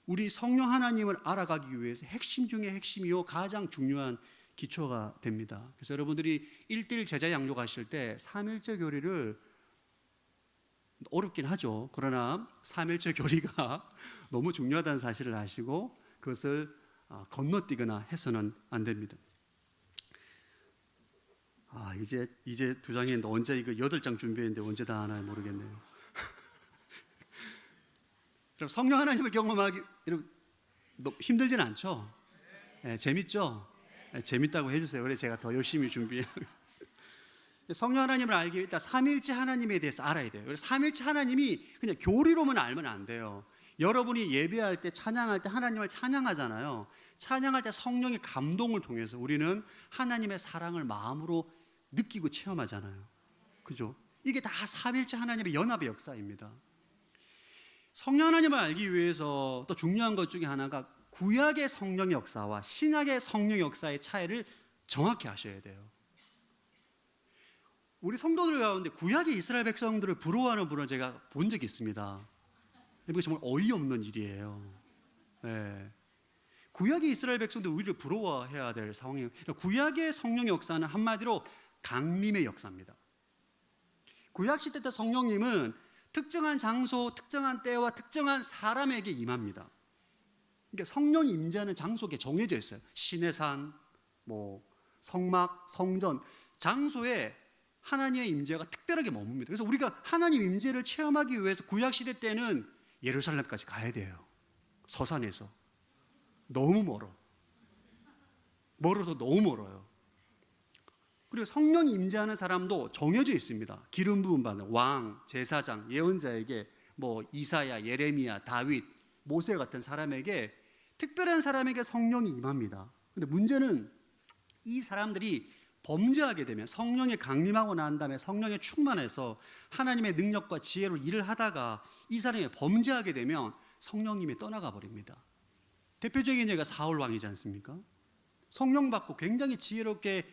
우리 성령 하나님을 알아가기 위해서 핵심 중에 핵심이요 가장 중요한 기초가 됩니다. 그래서 여러분들이 1:1 제자 양육하실 때 삼일체 교리를 어렵긴 하죠. 그러나 삼일체 교리가 너무 중요하다는 사실을 아시고 그것을 건너뛰거나 해서는 안 됩니다. 이제 2장이 있는데 언제 이거 8장 준비했는데 언제 다 하나 모르겠네요. 여러분 성령 하나님을 경험하기 여러분 힘들진 않죠? 네, 재밌죠? 네, 재밌다고 해주세요. 그래 제가 더 열심히 준비해요. 성령 하나님을 알기 위해 일단 삼일체 하나님에 대해서 알아야 돼요. 그래서 삼일체 하나님이 그냥 교리로만 알면 안 돼요. 여러분이 예배할 때 찬양할 때 하나님을 찬양하잖아요. 찬양할 때 성령의 감동을 통해서 우리는 하나님의 사랑을 마음으로 느끼고 체험하잖아요. 그죠? 이게 다 삼일체 하나님의 연합의 역사입니다. 성령 하나님을 알기 위해서 또 중요한 것 중에 하나가 구약의 성령의 역사와 신약의 성령의 역사의 차이를 정확히 아셔야 돼요. 우리 성도들 가운데 구약의 이스라엘 백성들을 부러워하는 분을 제가 본 적이 있습니다. 이게 정말 어이없는 일이에요. 네. 구약의 이스라엘 백성들 우리를 부러워해야 될 상황이에요. 구약의 성령의 역사는 한마디로 강림의 역사입니다. 구약 시대 때 성령님은 특정한 장소, 특정한 때와 특정한 사람에게 임합니다. 그러니까 성령이 임재하는 장소가 정해져 있어요. 시내산, 성막, 성전, 장소에 하나님의 임재가 특별하게 머뭅니다. 그래서 우리가 하나님 임재를 체험하기 위해서 구약 시대 때는 예루살렘까지 가야 돼요. 서산에서 너무 멀어도 너무 멀어요. 그리고 성령이 임재하는 사람도 정해져 있습니다. 기름 부음 받는 왕, 제사장, 예언자에게 이사야, 예레미야, 다윗, 모세 같은 사람에게 특별한 사람에게 성령이 임합니다. 근데 문제는 이 사람들이 범죄하게 되면 성령이 강림하고 난 다음에 성령에 충만해서 하나님의 능력과 지혜로 일을 하다가 이 사람이 범죄하게 되면 성령님이 떠나가 버립니다. 대표적인 예가 사울 왕이지 않습니까? 성령 받고 굉장히 지혜롭게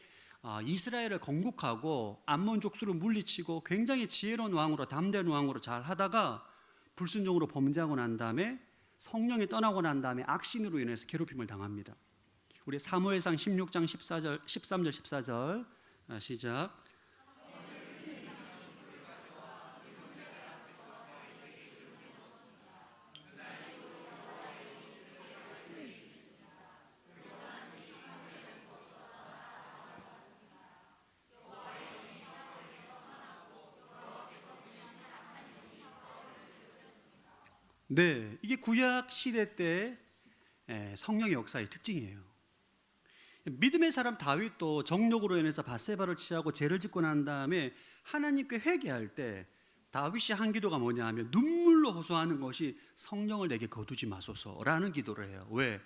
이스라엘을 건국하고 암몬 족수를 물리치고 굉장히 지혜로운 왕으로 담대한 왕으로 잘 하다가 불순종으로 범죄하고 난 다음에 성령이 떠나고 난 다음에 악신으로 인해서 괴롭힘을 당합니다. 우리 사무엘상 16장 13절 14절 시작. 네, 이게 구약 시대 때 성령의 역사의 특징이에요. 믿음의 사람 다윗도 정욕으로 인해서 밧세바를 취하고 죄를 짓고 난 다음에 하나님께 회개할 때 다윗이 한 기도가 뭐냐 하면 눈물로 호소하는 것이 성령을 내게 거두지 마소서라는 기도를 해요. 왜?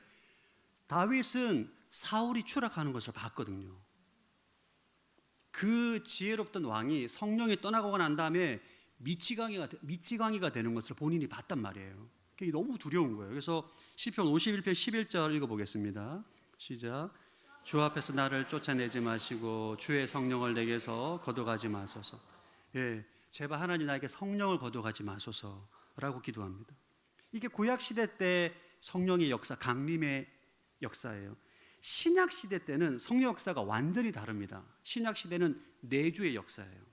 다윗은 사울이 추락하는 것을 봤거든요. 그 지혜롭던 왕이 성령이 떠나고 난 다음에 미치광이가 되는 것을 본인이 봤단 말이에요. 그게 너무 두려운 거예요. 그래서 시편 51편 11절 읽어보겠습니다. 시작. 주 앞에서 나를 쫓아내지 마시고 주의 성령을 내게서 거둬가지 마소서. 예, 제발 하나님 나에게 성령을 거둬가지 마소서라고 기도합니다. 이게 구약 시대 때 성령의 역사, 강림의 역사예요. 신약 시대 때는 성령 역사가 완전히 다릅니다. 신약 시대는 내주의 역사예요.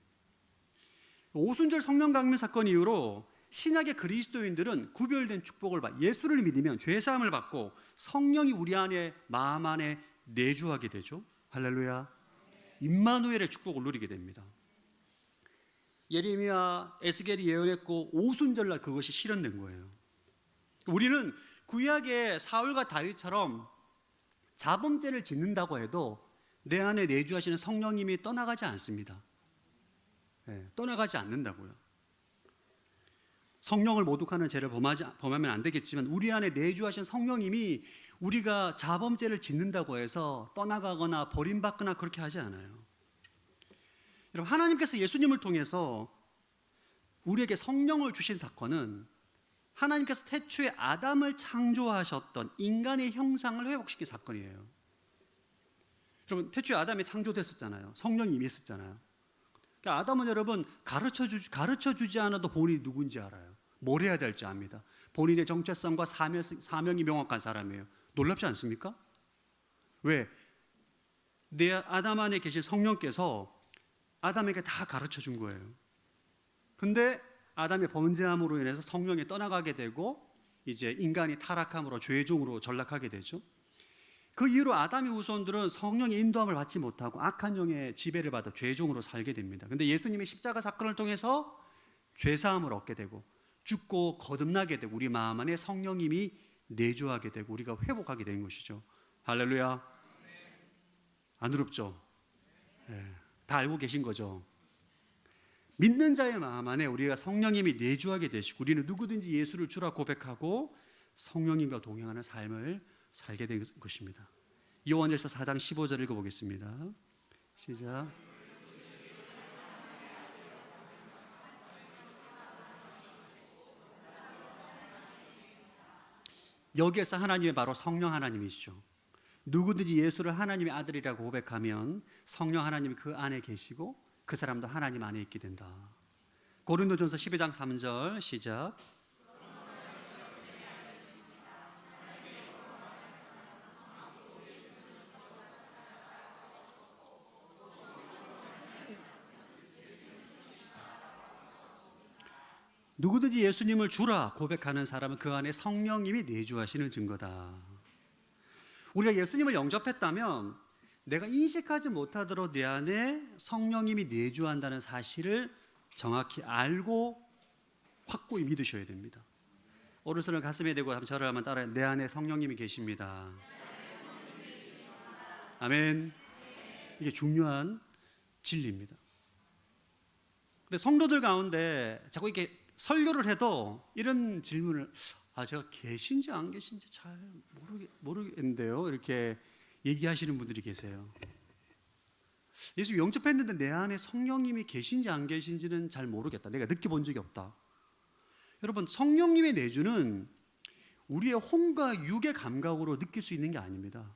오순절 성령 강림 사건 이후로 신약의 그리스도인들은 구별된 축복을 받, 예수를 믿으면 죄 사함을 받고 성령이 우리 안에 마음 안에 내주하게 되죠. 할렐루야. 임마누엘의 축복을 누리게 됩니다. 예레미야, 에스겔이 예언했고 오순절날 그것이 실현된 거예요. 우리는 구약의 사울과 다윗처럼 자범죄를 짓는다고 해도 내 안에 내주하시는 성령님이 떠나가지 않습니다. 네, 떠나가지 않는다고요. 성령을 모독하는 죄를 범하면 안 되겠지만 우리 안에 내주하신 성령님이 우리가 자범죄를 짓는다고 해서 떠나가거나 버림받거나 그렇게 하지 않아요. 여러분, 하나님께서 예수님을 통해서 우리에게 성령을 주신 사건은 하나님께서 태초에 아담을 창조하셨던 인간의 형상을 회복시킨 사건이에요. 여러분, 태초에 아담이 창조됐었잖아요. 성령이 임했었잖아요. 그러니까 아담은 여러분 가르쳐주지 않아도 본인이 누군지 알아요. 뭘 해야 될지 압니다. 본인의 정체성과 사명이 명확한 사람이에요. 놀랍지 않습니까? 왜? 내 아담 안에 계신 성령께서 아담에게 다 가르쳐 준 거예요. 근데 아담의 범죄함으로 인해서 성령이 떠나가게 되고 이제 인간이 타락함으로 죄종으로 전락하게 되죠. 그 이후로 아담의 후손들은 성령의 인도함을 받지 못하고 악한 영의 지배를 받아 죄종으로 살게 됩니다. 근데 예수님의 십자가 사건을 통해서 죄사함을 얻게 되고 죽고 거듭나게 되고 우리 마음 안에 성령님이 내주하게 되고 우리가 회복하게 된 것이죠. 할렐루야. 안 어렵죠? 네, 다 알고 계신 거죠. 믿는 자의 마음 안에 우리가 성령님이 내주하게 되시고 우리는 누구든지 예수를 주라 고백하고 성령님과 동행하는 삶을 살게 된 것입니다. 요한일서 4장 15절 읽어보겠습니다. 시작. 여기에서 하나님이 바로 성령 하나님이시죠. 누구든지 예수를 하나님의 아들이라고 고백하면 성령 하나님이 그 안에 계시고 그 사람도 하나님 안에 있게 된다. 고린도전서 12장 3절 시작. 누구든지 예수님을 주라 고백하는 사람은 그 안에 성령님이 내주하시는 증거다. 우리가 예수님을 영접했다면 내가 인식하지 못하도록 내 안에 성령님이 내주한다는 사실을 정확히 알고 확고히 믿으셔야 됩니다. 오른손을 가슴에 대고 저를 한번 따라해. 내 안에 성령님이 계십니다. 아멘. 이게 중요한 진리입니다. 근데 성도들 가운데 자꾸 이렇게 설교를 해도 이런 질문을 제가 계신지 안 계신지 잘 모르겠는데요. 이렇게 얘기하시는 분들이 계세요. 예수 영접했는데 내 안에 성령님이 계신지 안 계신지는 잘 모르겠다. 내가 느껴본 적이 없다. 여러분, 성령님의 내주는 우리의 혼과 육의 감각으로 느낄 수 있는 게 아닙니다.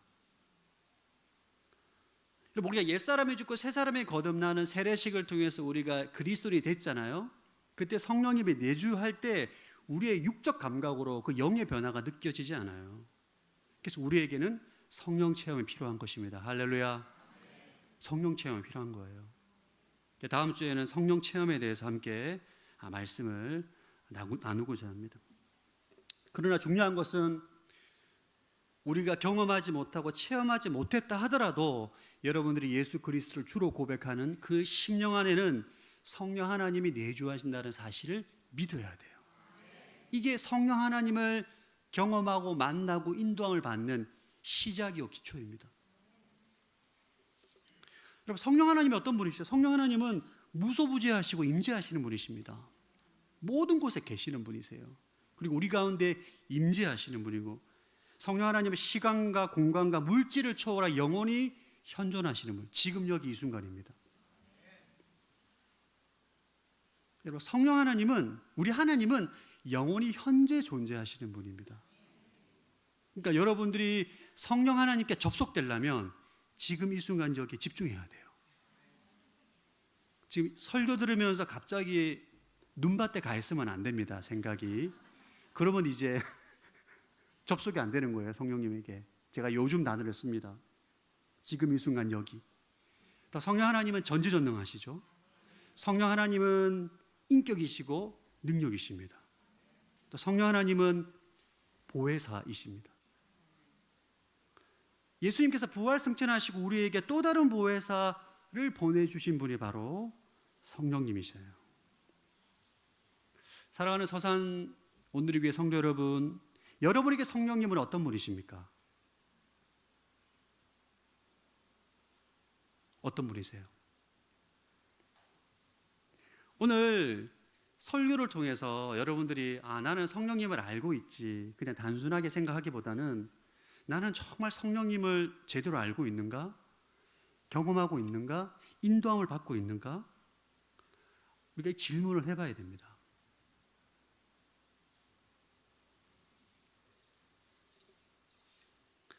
우리가 옛사람이 죽고 새사람이 거듭나는 세례식을 통해서 우리가 그리스도인이 됐잖아요. 그때 성령님이 내주할 때 우리의 육적 감각으로 그 영의 변화가 느껴지지 않아요. 그래서 우리에게는 성령 체험이 필요한 것입니다. 할렐루야. 성령 체험이 필요한 거예요. 다음 주에는 성령 체험에 대해서 함께 말씀을 나누고자 합니다. 그러나 중요한 것은 우리가 경험하지 못하고 체험하지 못했다 하더라도 여러분들이 예수 그리스도를 주로 고백하는 그 심령 안에는 성령 하나님이 내주하신다는 사실을 믿어야 돼요. 이게 성령 하나님을 경험하고 만나고 인도함을 받는 시작이요 기초입니다. 여러분, 성령 하나님이 어떤 분이시죠? 성령 하나님은 무소부재하시고 임재하시는 분이십니다. 모든 곳에 계시는 분이세요. 그리고 우리 가운데 임재하시는 분이고, 성령 하나님은 시간과 공간과 물질을 초월하 영원히 현존하시는 분, 지금 여기 이 순간입니다. 여러분, 성령 하나님은, 우리 하나님은 영원히 현재 존재하시는 분입니다. 그러니까 여러분들이 성령 하나님께 접속되려면 지금 이 순간 여기에 집중해야 돼요. 지금 설교 들으면서 갑자기 눈밭에 가 있으면 안 됩니다. 생각이. 그러면 이제 접속이 안 되는 거예요. 성령님에게. 제가 요즘 단어를 씁니다. 지금 이 순간 여기. 또 성령 하나님은 전지전능하시죠. 성령 하나님은 인격이시고 능력이십니다. 또 성령 하나님은 보혜사이십니다. 예수님께서 부활 승천하시고 우리에게 또 다른 보혜사를 보내주신 분이 바로 성령님이세요. 사랑하는 서산 오늘의 교회 성도 여러분, 여러분에게 성령님은 어떤 분이십니까? 어떤 분이세요? 오늘 설교를 통해서 여러분들이 나는 성령님을 알고 있지, 그냥 단순하게 생각하기보다는 나는 정말 성령님을 제대로 알고 있는가? 경험하고 있는가? 인도함을 받고 있는가? 우리가 질문을 해봐야 됩니다.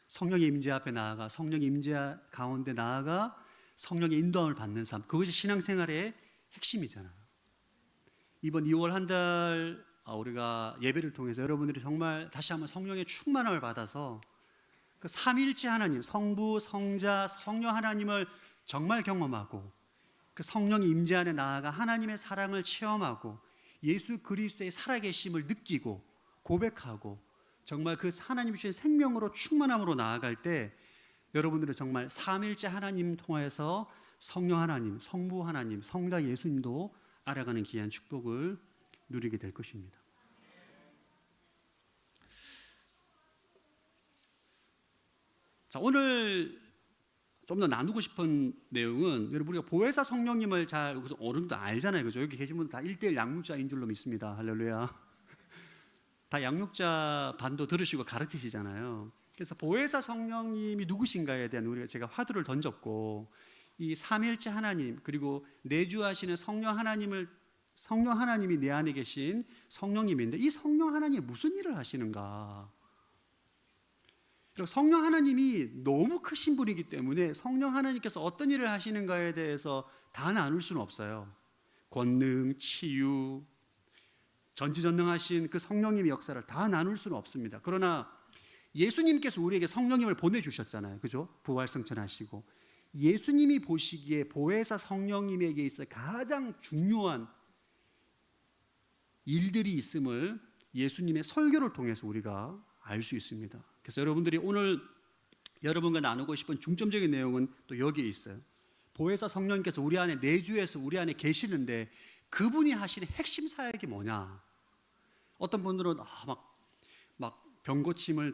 성령의 임재 앞에 나아가, 성령의 임재 가운데 나아가 성령의 인도함을 받는 삶, 그것이 신앙생활의 핵심이잖아요. 이번 2월 한 달 우리가 예배를 통해서 여러분들이 정말 다시 한번 성령의 충만함을 받아서 그 삼위일체 하나님, 성부, 성자, 성령 하나님을 정말 경험하고, 그 성령의 임재 안에 나아가 하나님의 사랑을 체험하고 예수 그리스도의 살아계심을 느끼고 고백하고 정말 그 하나님 주신 생명으로 충만함으로 나아갈 때 여러분들은 정말 삼위일체 하나님 통해서 성령 하나님, 성부 하나님, 성자 예수님도 알아가는 귀한 축복을 누리게 될 것입니다. 자, 오늘 좀 더 나누고 싶은 내용은, 여러분 우리가 보혜사 성령님을 잘 어느 정도 알잖아요, 그죠? 여기 계신 분들 다 1:1 양육자인 줄로 믿습니다. 할렐루야. 다 양육자 반도 들으시고 가르치시잖아요. 그래서 보혜사 성령님이 누구신가에 대한 제가 화두를 던졌고, 이 삼위일체 하나님 그리고 내주하시는 성령 하나님이 내 안에 계신 성령님인데, 이 성령 하나님이 무슨 일을 하시는가? 그리고 성령 하나님이 너무 크신 분이기 때문에 성령 하나님께서 어떤 일을 하시는가에 대해서 다 나눌 수는 없어요. 권능, 치유, 전지전능하신 그 성령님의 역사를 다 나눌 수는 없습니다. 그러나 예수님께서 우리에게 성령님을 보내주셨잖아요, 그죠? 부활승천하시고 예수님이 보시기에 보혜사 성령님에게 있어 가장 중요한 일들이 있음을 예수님의 설교를 통해서 우리가 알 수 있습니다. 그래서 여러분들이 오늘 여러분과 나누고 싶은 중점적인 내용은 또 여기에 있어요. 보혜사 성령님께서 우리 안에 내주해서 우리 안에 계시는데 그분이 하시는 핵심 사역이 뭐냐? 어떤 분들은 막 병고침이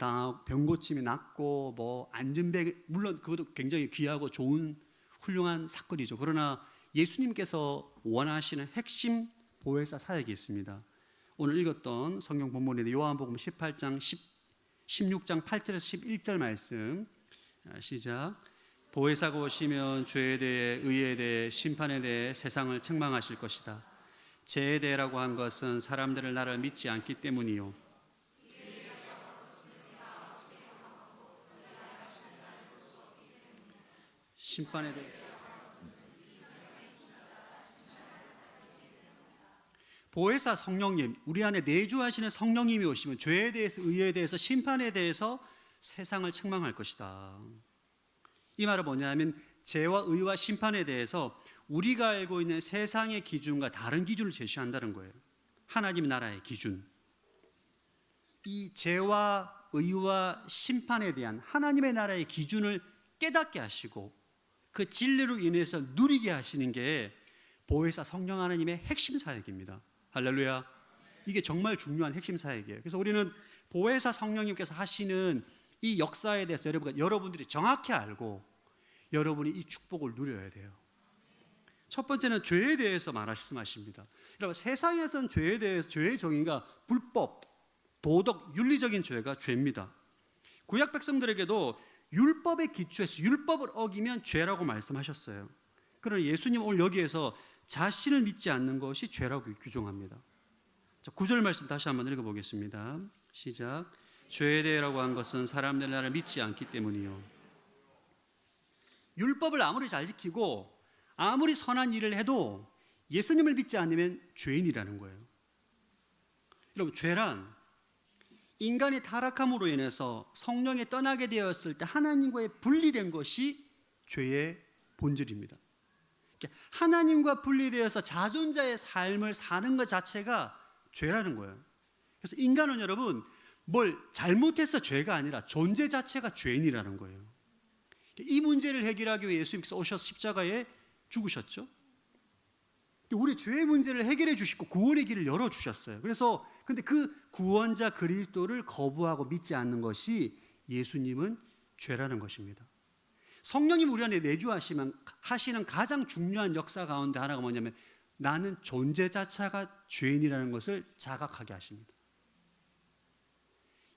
낫고 뭐 안전벨, 물론 그것도 굉장히 귀하고 좋은 훌륭한 사건이죠. 그러나 예수님께서 원하시는 핵심 보혜사 사역이 있습니다. 오늘 읽었던 성경 본문인 요한복음 16장 8절에서 11절 말씀, 시작. 보혜사가 오시면 죄에 대해, 의에 대해, 심판에 대해 세상을 책망하실 것이다. 죄에 대해라고 한 것은 사람들을 나를 믿지 않기 때문이요, 심판에 대해 보혜사 성령님, 우리 안에 내주하시는 성령님이 오시면 죄에 대해서, 의에 대해서, 심판에 대해서 세상을 책망할 것이다. 이 말은 뭐냐면 죄와 의와 심판에 대해서 우리가 알고 있는 세상의 기준과 다른 기준을 제시한다는 거예요. 하나님 나라의 기준. 이 죄와 의와 심판에 대한 하나님의 나라의 기준을 깨닫게 하시고 그 진리로 인해서 누리게 하시는 게 보혜사 성령 하나님의 핵심 사역입니다. 할렐루야. 이게 정말 중요한 핵심 사역이에요. 그래서 우리는 보혜사 성령님께서 하시는 이 역사에 대해서 여러분들이 정확히 알고 여러분이 이 축복을 누려야 돼요. 첫 번째는 죄에 대해서 말씀하십니다. 여러분, 세상에선 죄에 대해서 죄의 정의가 불법, 도덕, 윤리적인 죄가 죄입니다. 구약 백성들에게도 율법에 기초해서 율법을 어기면 죄라고 말씀하셨어요. 그러나 예수님 오늘 여기에서 자신을 믿지 않는 것이 죄라고 규정합니다. 자, 9절 말씀 다시 한번 읽어보겠습니다. 시작. 죄에 대해라고 한 것은 사람들 나를 믿지 않기 때문이요. 율법을 아무리 잘 지키고 아무리 선한 일을 해도 예수님을 믿지 않으면 죄인이라는 거예요. 여러분, 죄란 인간이 타락함으로 인해서 성령이 떠나게 되었을 때 하나님과의 분리된 것이 죄의 본질입니다. 하나님과 분리되어서 자존자의 삶을 사는 것 자체가 죄라는 거예요. 그래서 인간은 여러분 뭘 잘못해서 죄가 아니라 존재 자체가 죄인이라는 거예요. 이 문제를 해결하기 위해 예수님께서 오셔서 십자가에 죽으셨죠. 우리 죄의 문제를 해결해 주시고 구원의 길을 열어주셨어요. 그래서 근데 그 구원자 그리스도를 거부하고 믿지 않는 것이 예수님은 죄라는 것입니다. 성령님 우리 안에 내주하시는 가장 중요한 역사 가운데 하나가 뭐냐면 나는 존재 자체가 죄인이라는 것을 자각하게 하십니다.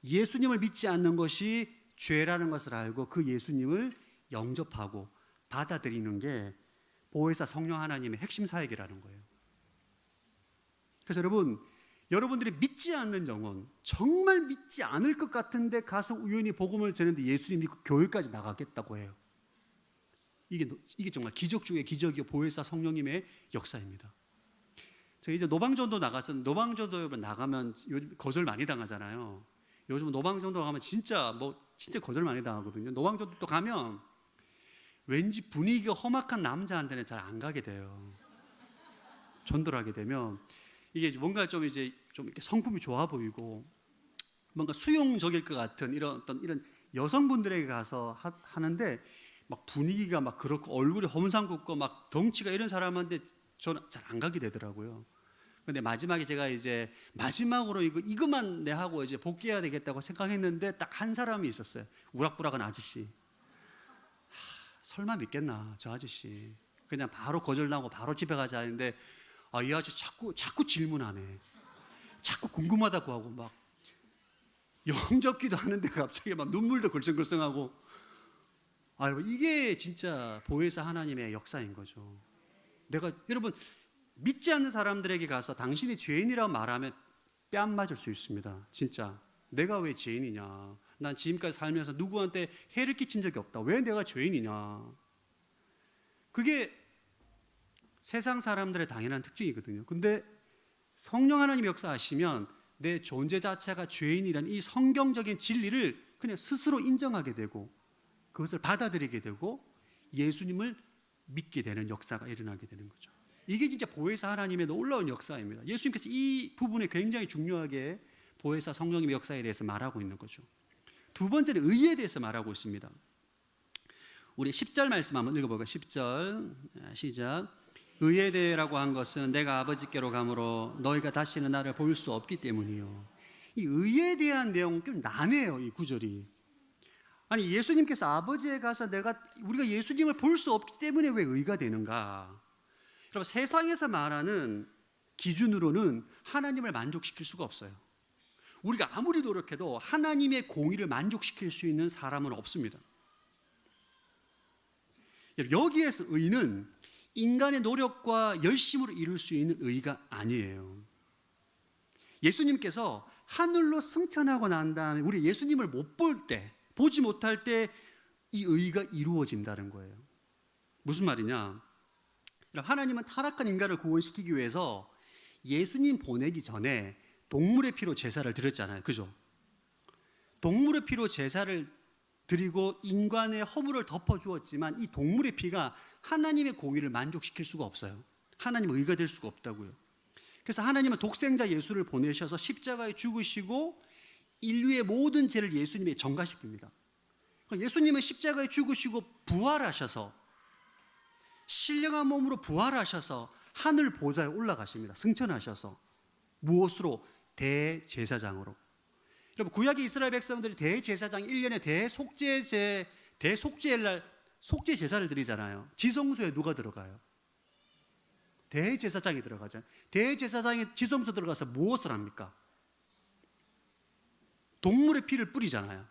예수님을 믿지 않는 것이 죄라는 것을 알고 그 예수님을 영접하고 받아들이는 게 보혜사 성령 하나님의 핵심 사역이라는 거예요. 그래서 여러분들이 믿지 않는 영혼, 정말 믿지 않을 것 같은데 가서 우연히 복음을 전했는데 예수님 믿고 교회까지 나가겠다고 해요. 이게 정말 기적 중에 기적이요 보혜사 성령님의 역사입니다. 저 이제 노방전도 나가서 노방전도 여러분 나가면 요즘 거절 많이 당하잖아요. 요즘 노방전도 가면 진짜 거절 많이 당하거든요. 노방전도 또 가면 왠지 분위기가 험악한 남자한테는 잘 안 가게 돼요. 전도를 하게 되면 이게 뭔가 좀 이렇게 성품이 좋아 보이고 뭔가 수용적일 것 같은 이런 여성분들에게 가서 하는데 막 분위기가 막 그렇고 얼굴이 험상궂고 막 덩치가 이런 사람한테 저는 잘 안 가게 되더라고요. 근데 마지막에 제가 이제 마지막으로 이것만 내 하고 이제 복귀해야 되겠다고 생각했는데 딱 한 사람이 있었어요. 우락부락한 아저씨. 설마 믿겠나 저 아저씨. 그냥 바로 거절나고 바로 집에 가자 했는데 이 아저씨 자꾸 질문하네. 자꾸 궁금하다고 하고 막 영접기도 하는데 갑자기 막 눈물도 걸성걸성하고 이게 진짜 보혜사 하나님의 역사인 거죠. 여러분 믿지 않는 사람들에게 가서 당신이 죄인이라고 말하면 뺨 맞을 수 있습니다. 진짜 내가 왜 죄인이냐. 난 지금까지 살면서 누구한테 해를 끼친 적이 없다. 왜 내가 죄인이냐. 그게 세상 사람들의 당연한 특징이거든요. 근데 성령 하나님 역사하시면 내 존재 자체가 죄인이라는 이 성경적인 진리를 그냥 스스로 인정하게 되고 그것을 받아들이게 되고 예수님을 믿게 되는 역사가 일어나게 되는 거죠. 이게 진짜 보혜사 하나님의 놀라운 역사입니다. 예수님께서 이 부분에 굉장히 중요하게 보혜사 성령님의 역사에 대해서 말하고 있는 거죠. 두 번째는 의에 대해서 말하고 있습니다. 우리 10절 말씀 한번 읽어볼까요? 10절 시작. 의에 대해라고 한 것은 내가 아버지께로 가므로 너희가 다시는 나를 볼 수 없기 때문이요. 이 의에 대한 내용 좀 난해요. 이 구절이. 아니 예수님께서 아버지에 가서 우리가 예수님을 볼 수 없기 때문에 왜 의가 되는가? 여러분 세상에서 말하는 기준으로는 하나님을 만족시킬 수가 없어요. 우리가 아무리 노력해도 하나님의 공의를 만족시킬 수 있는 사람은 없습니다. 여기에서 의는 인간의 노력과 열심으로 이룰 수 있는 의가 아니에요. 예수님께서 하늘로 승천하고 난 다음에 우리 예수님을 못 볼 때, 보지 못할 때 이 의가 이루어진다는 거예요. 무슨 말이냐? 하나님은 타락한 인간을 구원시키기 위해서 예수님 보내기 전에 동물의 피로 제사를 드렸잖아요. 그죠? 동물의 피로 제사를 드리고 인간의 허물을 덮어주었지만 이 동물의 피가 하나님의 공의를 만족시킬 수가 없어요. 하나님의 의가 될 수가 없다고요. 그래서 하나님은 독생자 예수를 보내셔서 십자가에 죽으시고 인류의 모든 죄를 예수님에 전가시킵니다. 예수님은 십자가에 죽으시고 부활하셔서 신령한 몸으로 부활하셔서 하늘 보좌에 올라가십니다. 승천하셔서 무엇으로? 대제사장으로. 여러분, 구약의 이스라엘 백성들이 대제사장 1년에 대속죄의 날 속죄 제사를 드리잖아요. 지성소에 누가 들어가요? 대제사장이 들어가잖아요. 대제사장이 지성소 들어가서 무엇을 합니까? 동물의 피를 뿌리잖아요.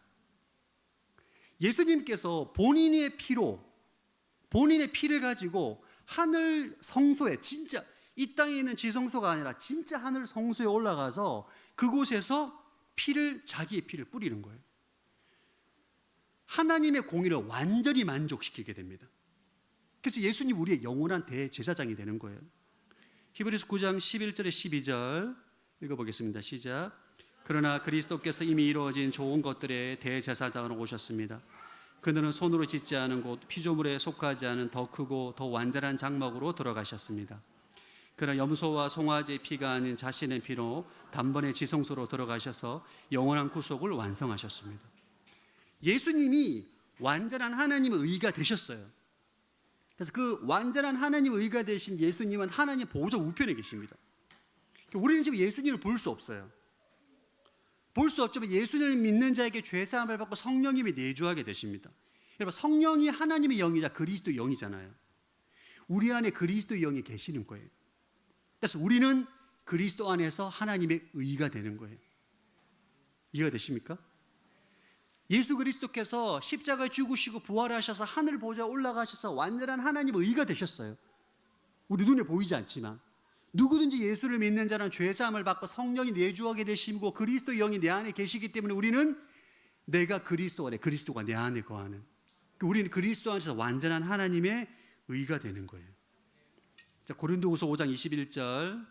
예수님께서 본인의 피를 가지고 하늘 성소에, 진짜 이 땅에 있는 지성소가 아니라 진짜 하늘 성소에 올라가서 그곳에서 자기의 피를 뿌리는 거예요. 하나님의 공의를 완전히 만족시키게 됩니다. 그래서 예수님 우리의 영원한 대제사장이 되는 거예요. 히브리서 9장 11절에 12절 읽어보겠습니다. 시작. 그러나 그리스도께서 이미 이루어진 좋은 것들의 대제사장으로 오셨습니다. 그들은 손으로 짓지 않은 곳, 피조물에 속하지 않은 더 크고 더 완전한 장막으로 들어가셨습니다. 그러나 염소와 송아지의 피가 아닌 자신의 피로 단번에 지성소로 들어가셔서 영원한 구속을 완성하셨습니다. 예수님이 완전한 하나님의 의가 되셨어요. 그래서 그 완전한 하나님의 의가 되신 예수님은 하나님 보호자 우편에 계십니다. 우리는 지금 예수님을 볼 수 없어요. 볼 수 없지만 예수님을 믿는 자에게 죄사함을 받고 성령님이 내주하게 되십니다. 여러분, 성령이 하나님의 영이자 그리스도의 영이잖아요. 우리 안에 그리스도의 영이 계시는 거예요. 그래서 우리는 그리스도 안에서 하나님의 의가 되는 거예요. 이해가 되십니까? 예수 그리스도께서 십자가에 죽으시고 부활하셔서 하늘 보좌에 올라가셔서 완전한 하나님의 의가 되셨어요. 우리 눈에 보이지 않지만 누구든지 예수를 믿는 자는 죄사함을 받고 성령이 내주하게 되시고 그리스도의 영이 내 안에 계시기 때문에 우리는 내가 그리스도 안에, 그리스도가 내 안에 거하는, 우리는 그리스도 안에서 완전한 하나님의 의가 되는 거예요. 자, 고린도후서 5장 21절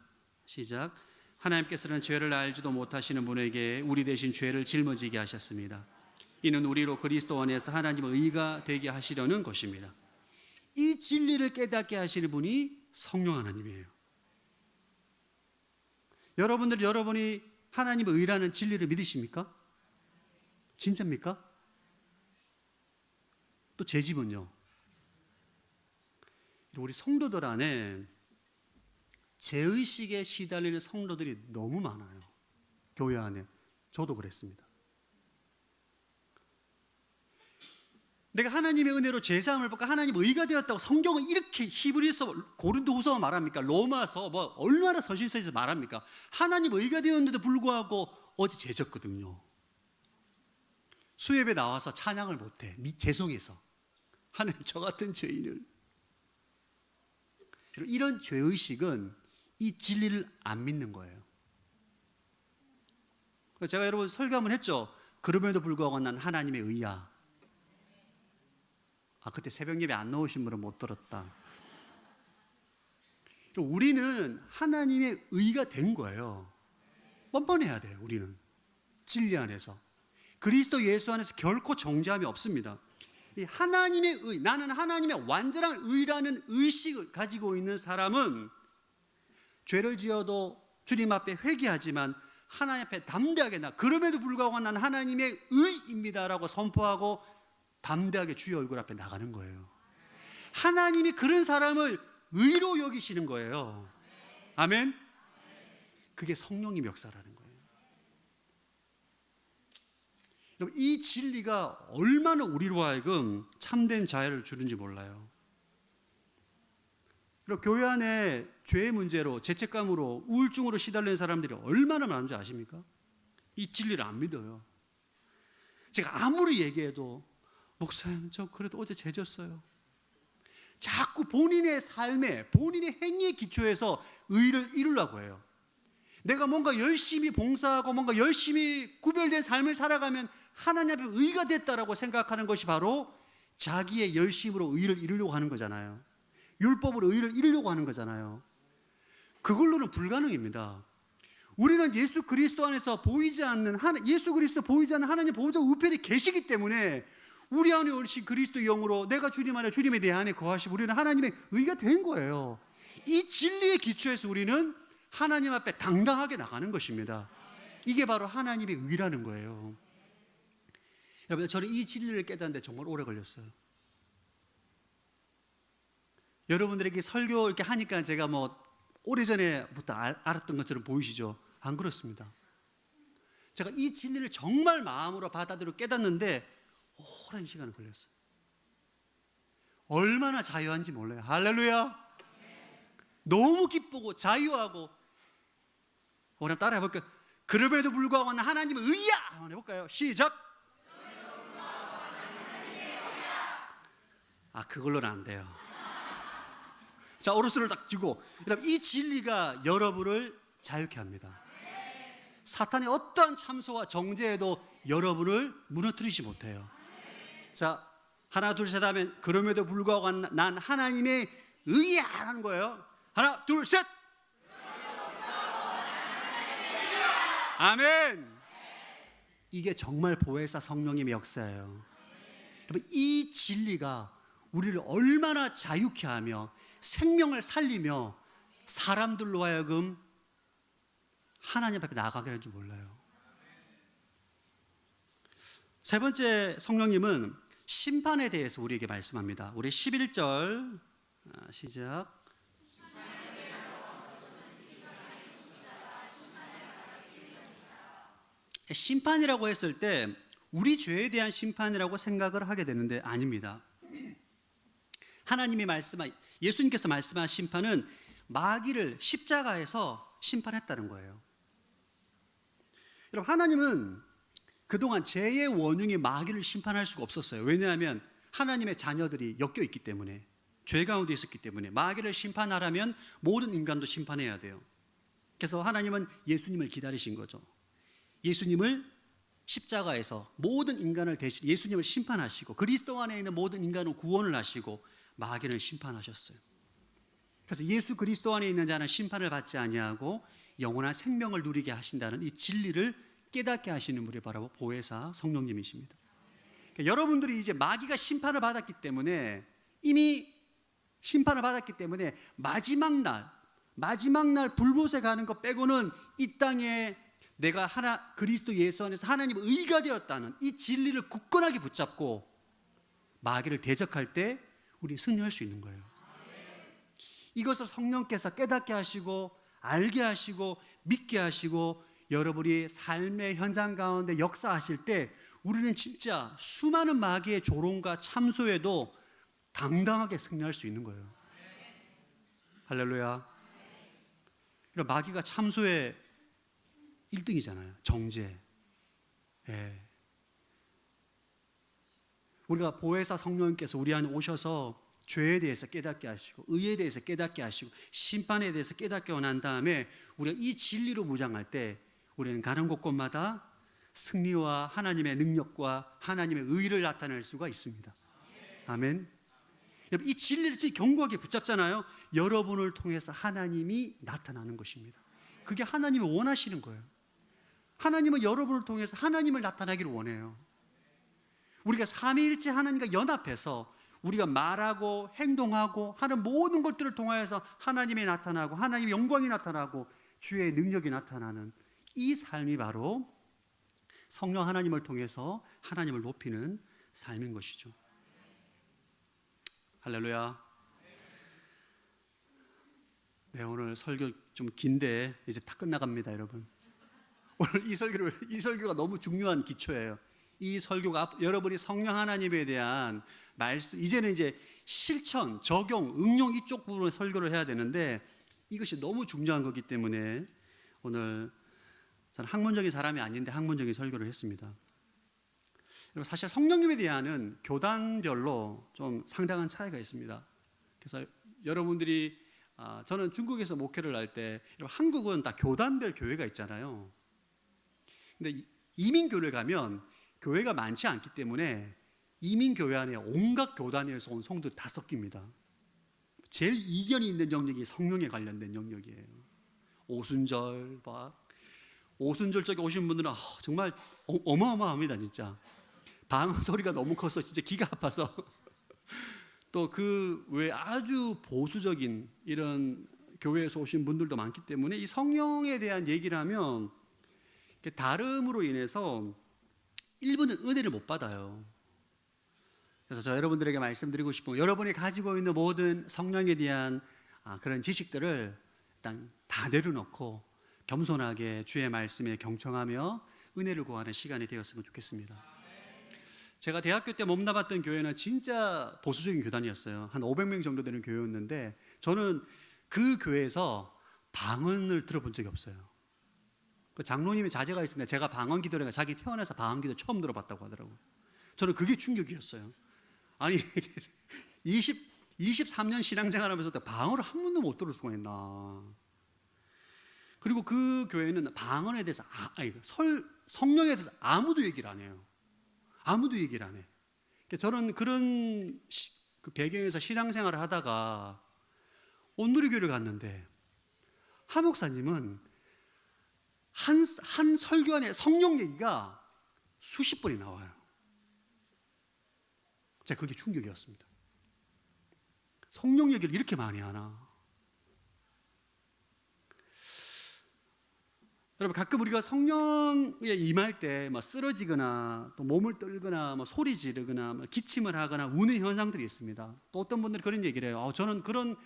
시작. 하나님께서는 죄를 알지도 못하시는 분에게 우리 대신 죄를 짊어지게 하셨습니다. 이는 우리로 그리스도 안에서 하나님의 의가 되게 하시려는 것입니다. 이 진리를 깨닫게 하시는 분이 성령 하나님이에요. 여러분이 하나님의 의라는 진리를 믿으십니까? 진짜입니까? 또 제 집은요, 우리 성도들 안에 죄의식에 시달리는 성도들이 너무 많아요. 교회 안에. 저도 그랬습니다. 내가 하나님의 은혜로 죄사함을 받고 하나님의 의가 되었다고 성경은 이렇게 히브리서, 고린도후서 말합니까? 로마서 얼마나 서신서에서 말합니까? 하나님의 의가 되었는데도 불구하고 어제 죄졌거든요. 수협에 나와서 찬양을 못해. 죄송해서. 하나님, 저 같은 죄인을. 이런 죄의식은 이 진리를 안 믿는 거예요. 제가 여러분 설교 한번 했죠. 그럼에도 불구하고 난 하나님의 의야. 그때 새벽 예배 안 나오신 분은 못 들었다. 우리는 하나님의 의가 된 거예요. 뻔뻔해야 돼요. 우리는 진리 안에서, 그리스도 예수 안에서 결코 정죄함이 없습니다. 이 하나님의 의, 나는 하나님의 완전한 의라는 의식을 가지고 있는 사람은 죄를 지어도 주님 앞에 회개하지만 하나님 앞에 담대하게, 그럼에도 불구하고 난 하나님의 의입니다라고 선포하고 담대하게 주의 얼굴 앞에 나가는 거예요. 하나님이 그런 사람을 의로 여기시는 거예요. 아멘. 그게 성령님 역사라는 거예요. 여러분, 이 진리가 얼마나 우리로 하여금 참된 자유를 주는지 몰라요. 그리고 교회 안에 죄의 문제로, 죄책감으로, 우울증으로 시달리는 사람들이 얼마나 많은지 아십니까? 이 진리를 안 믿어요. 제가 아무리 얘기해도 목사님, 저 그래도 어제 죄졌어요. 자꾸 본인의 삶에, 본인의 행위에 기초해서 의를 이루려고 해요. 내가 뭔가 열심히 봉사하고 뭔가 열심히 구별된 삶을 살아가면 하나님 앞에 의가 됐다라고 생각하는 것이 바로 자기의 열심으로 의를 이루려고 하는 거잖아요. 율법으로 의를 이루려고 하는 거잖아요. 그걸로는 불가능입니다. 우리는 예수 그리스도 안에서 보이지 않는 예수 그리스도 보이지 않는 하나님 보호자 우편에 계시기 때문에 우리 안에 오신 그리스도 영으로 내가 주님 안에, 주님의 내 안에 거하시고 우리는 하나님의 의가 된 거예요. 이 진리의 기초에서 우리는 하나님 앞에 당당하게 나가는 것입니다. 이게 바로 하나님의 의라는 거예요. 여러분, 저는 이 진리를 깨닫는데 정말 오래 걸렸어요. 여러분들에게 설교 이렇게 하니까 제가 오래전에부터 알았던 것처럼 보이시죠? 안 그렇습니다. 제가 이 진리를 정말 마음으로 받아들여 깨닫는데 오랜 시간이 걸렸어요. 얼마나 자유한지 몰라요. 할렐루야. 너무 기쁘고 자유하고. 우리 따라 해볼까요? 그럼에도 불구하고 나 하나님의 의야. 한번 해볼까요? 시작. 그걸로는 안 돼요. 자, 오른손을 딱 쥐고, 여러분, 이 진리가 여러분을 자유케 합니다. 사탄의 어떠한 참소와 정죄에도 여러분을 무너뜨리지 못해요. 자, 하나 둘 셋 하면 그럼에도 불구하고 난 하나님의 의야 하는 거예요. 하나 둘 셋. 아멘. 이게 정말 보혜사 성령님의 역사예요. 여러분, 이 진리가 우리를 얼마나 자유케 하며 생명을 살리며 사람들로 하여금 하나님 앞에 나아가게 하는지 몰라요. 세 번째, 성령님은 심판에 대해서 우리에게 말씀합니다. 우리 11절 시작. 심판이라고 했을 때 우리 죄에 대한 심판이라고 생각을 하게 되는데 아닙니다. 하나님이 예수님께서 말씀한 심판은 마귀를 십자가에서 심판했다는 거예요. 여러분, 하나님은 그동안 죄의 원흉이 마귀를 심판할 수가 없었어요. 왜냐하면 하나님의 자녀들이 엮여 있기 때문에, 죄 가운데 있었기 때문에 마귀를 심판하려면 모든 인간도 심판해야 돼요. 그래서 하나님은 예수님을 기다리신 거죠. 예수님을 십자가에서 모든 인간을 대신 예수님을 심판하시고 그리스도 안에 있는 모든 인간을 구원을 하시고 마귀를 심판하셨어요. 그래서 예수 그리스도 안에 있는 자는 심판을 받지 아니하고 영원한 생명을 누리게 하신다는 이 진리를 깨닫게 하시는 분이 바로 보혜사 성령님이십니다. 그러니까 여러분들이 이제 마귀가 심판을 받았기 때문에, 이미 심판을 받았기 때문에 마지막 날 불못에 가는 것 빼고는 이 땅에 내가 그리스도 예수 안에서 하나님의 의가 되었다는 이 진리를 굳건하게 붙잡고 마귀를 대적할 때 우리 승리할 수 있는 거예요. 이것을 성령께서 깨닫게 하시고 알게 하시고 믿게 하시고 여러분이 삶의 현장 가운데 역사하실 때 우리는 진짜 수많은 마귀의 조롱과 참소에도 당당하게 승리할 수 있는 거예요. 할렐루야. 마귀가 참소의 1등이잖아요. 정죄. 예. 우리가 보혜사 성령님께서 우리 안에 오셔서 죄에 대해서 깨닫게 하시고 의에 대해서 깨닫게 하시고 심판에 대해서 깨닫게 난 다음에 우리가 이 진리로 무장할 때 우리는 가는 곳곳마다 승리와 하나님의 능력과 하나님의 의를 나타낼 수가 있습니다. 아멘. 이 진리를 견고하게 붙잡잖아요. 여러분을 통해서 하나님이 나타나는 것입니다. 그게 하나님이 원하시는 거예요. 하나님은 여러분을 통해서 하나님을 나타나기를 원해요. 우리가 삼위일체 하나님과 연합해서 우리가 말하고 행동하고 하는 모든 것들을 통하여서 하나님이 나타나고 하나님의 영광이 나타나고 주의 능력이 나타나는 이 삶이 바로 성령 하나님을 통해서 하나님을 높이는 삶인 것이죠. 할렐루야. 네, 오늘 설교 좀 긴데 이제 다 끝나갑니다, 여러분. 오늘 이 설교가 너무 중요한 기초예요. 이 설교가 여러분이 성령 하나님에 대한 말씀, 이제는 이제 실천, 적용, 응용 이쪽 부분을 설교를 해야 되는데 이것이 너무 중요한 거기 때문에 오늘 저는 학문적인 사람이 아닌데 학문적인 설교를 했습니다. 사실 성령님에 대한 교단별로 좀 상당한 차이가 있습니다. 그래서 여러분들이 저는 중국에서 목회를 할 때 한국은 다 교단별 교회가 있잖아요. 근데 이민교를 가면 교회가 많지 않기 때문에 이민교회 안에 온갖 교단에서 온 성도들이 다 섞입니다. 제일 이견이 있는 영역이 성령에 관련된 영역이에요. 오순절 쪽에 오신 분들은 정말 어마어마합니다. 진짜 방언 소리가 너무 커서 진짜 기가 아파서 또 그 외에 아주 보수적인 이런 교회에서 오신 분들도 많기 때문에 이 성령에 대한 얘기를 하면 다름으로 인해서 일부는 은혜를 못 받아요. 그래서 저 여러분들에게 말씀드리고 싶은 건 여러분이 가지고 있는 모든 성령에 대한 그런 지식들을 일단 다 내려놓고 겸손하게 주의 말씀에 경청하며 은혜를 구하는 시간이 되었으면 좋겠습니다. 제가 대학교 때 몸담았던 교회는 진짜 보수적인 교단이었어요. 한 500명 정도 되는 교회였는데 저는 그 교회에서 방언을 들어본 적이 없어요. 그 장로님의 자제가 있었는데 제가 방언 기도를 자기 태어나서 방언 기도 처음 들어봤다고 하더라고요. 저는 그게 충격이었어요. 아니 23년 신앙생활하면서 방언을 한 번도 못 들을 수가 있나. 그리고 그 교회는 방언에 대해서 성령에 대해서 아무도 얘기를 안 해요. 아무도 얘기를 안 해. 저는 그런 그 배경에서 신앙생활을 하다가 온누리교회를 갔는데 한 목사님은 한 설교 안에 성령 얘기가 수십 번이 나와요. 제가 그게 충격이었습니다. 성령 얘기를 이렇게 많이 하나. 여러분, 가끔 우리가 성령에 임할 때 쓰러지거나 또 몸을 떨거나 소리 지르거나 기침을 하거나 우는 현상들이 있습니다. 또 어떤 분들이 그런 얘기를 해요. 저는 그런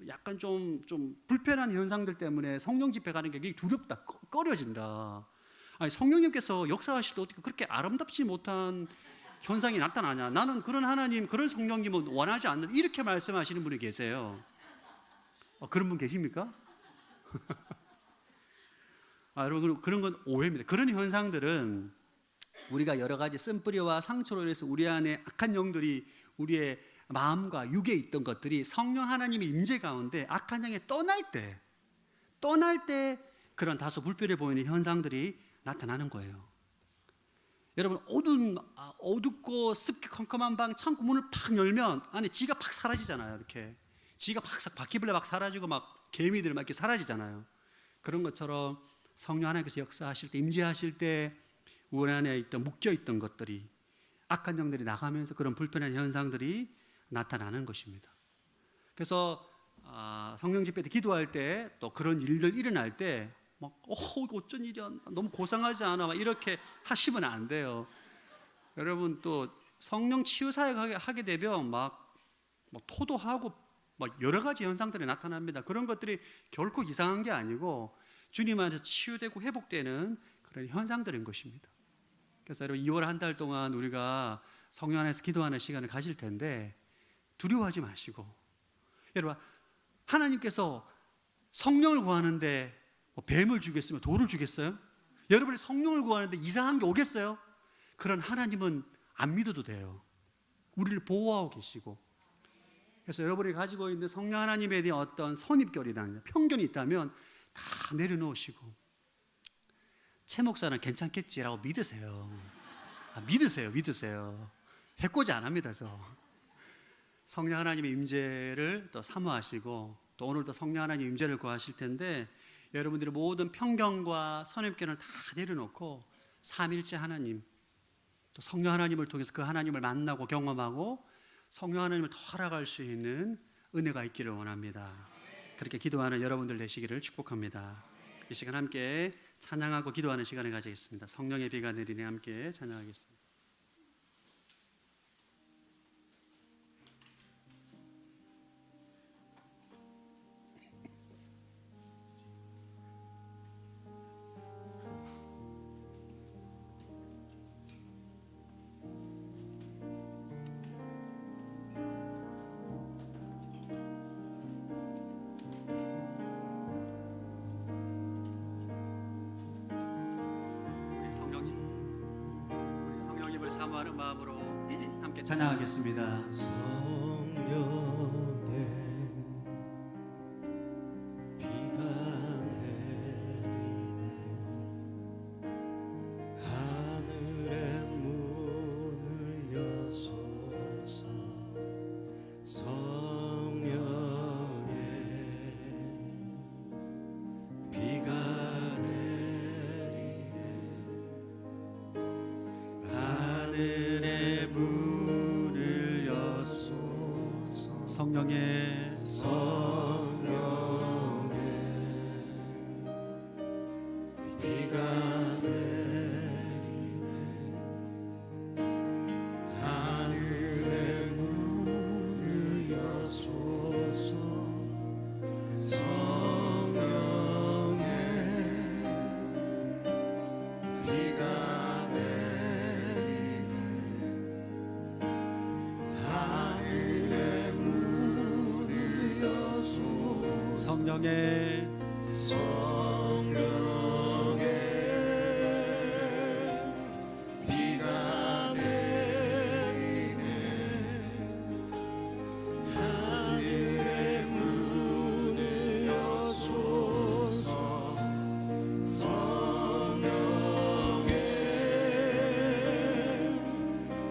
약간 좀 불편한 현상들 때문에 성령 집회 가는 게 두렵다, 꺼려진다. 아니, 성령님께서 역사하실 때 어떻게 그렇게 아름답지 못한 현상이 나타나냐. 나는 그런 하나님, 그런 성령님은 원하지 않는, 이렇게 말씀하시는 분이 계세요. 그런 분 계십니까? 여러분, 그런 건 오해입니다. 그런 현상들은 우리가 여러 가지 쓴뿌리와 상처로 인해서 우리 안에 악한 영들이 우리의 마음과 육에 있던 것들이 성령 하나님의 임재 가운데 악한 영에 떠날 때 그런 다소 불편해 보이는 현상들이 나타나는 거예요. 여러분, 어둡고 습기 컴컴한 방 창고 문을 팍 열면 안에 지가 팍 사라지잖아요. 이렇게 지가 팍 바퀴벌레 막 사라지고 막 개미들 막 이렇게 사라지잖아요. 그런 것처럼 성령 하나님께서 역사하실 때, 임재하실 때 우리 안에 있던 묶여있던 것들이, 악한 영들이 나가면서 그런 불편한 현상들이 나타나는 것입니다. 그래서 성령 집회 때 기도할 때 또 그런 일들 일어날 때 막 이거 어쩐 일이야, 너무 고상하지 않아, 막 이렇게 하시면 안 돼요. 여러분, 또 성령 치유 사역 하게 되면 막 토도하고 막 여러 가지 현상들이 나타납니다. 그런 것들이 결코 이상한 게 아니고 주님 안에서 치유되고 회복되는 그런 현상들인 것입니다. 그래서 여러분, 2월 한 달 동안 우리가 성령 안에서 기도하는 시간을 가질 텐데 두려워하지 마시고, 여러분, 하나님께서 성령을 구하는데 뱀을 주겠으면 돌을 주겠어요? 여러분이 성령을 구하는데 이상한 게 오겠어요? 그런 하나님은 안 믿어도 돼요. 우리를 보호하고 계시고. 그래서 여러분이 가지고 있는 성령 하나님에 대한 어떤 선입견이나 편견이 있다면 다 내려놓으시고, 최 목사는 괜찮겠지라고 믿으세요. 믿으세요. 해코지 안 합니다. 성령 하나님의 임재를 또 사모하시고, 또 오늘도 성령 하나님의 임재를 구하실 텐데, 여러분들의 모든 편견과 선입견을 다 내려놓고 삼일째 하나님, 또 성령 하나님을 통해서 그 하나님을 만나고 경험하고 성령 하나님을 더 알아갈 수 있는 은혜가 있기를 원합니다. 그렇게 기도하는 여러분들 되시기를 축복합니다. 이 시간 함께 찬양하고 기도하는 시간을 가지겠습니다. 성령의 비가 내리니 함께 찬양하겠습니다. 우리 성령님을 사모하는 마음으로 함께 찬양하겠습니다. 성령의 비가 내리네 하늘의 문을 여소서 성령의 비가 하늘의 문을 여소서 성령의 비가 내리네 하늘의 문을 여소서 성령의 비가 성령의 비가 내리네 하늘의 문을 여소서 성령의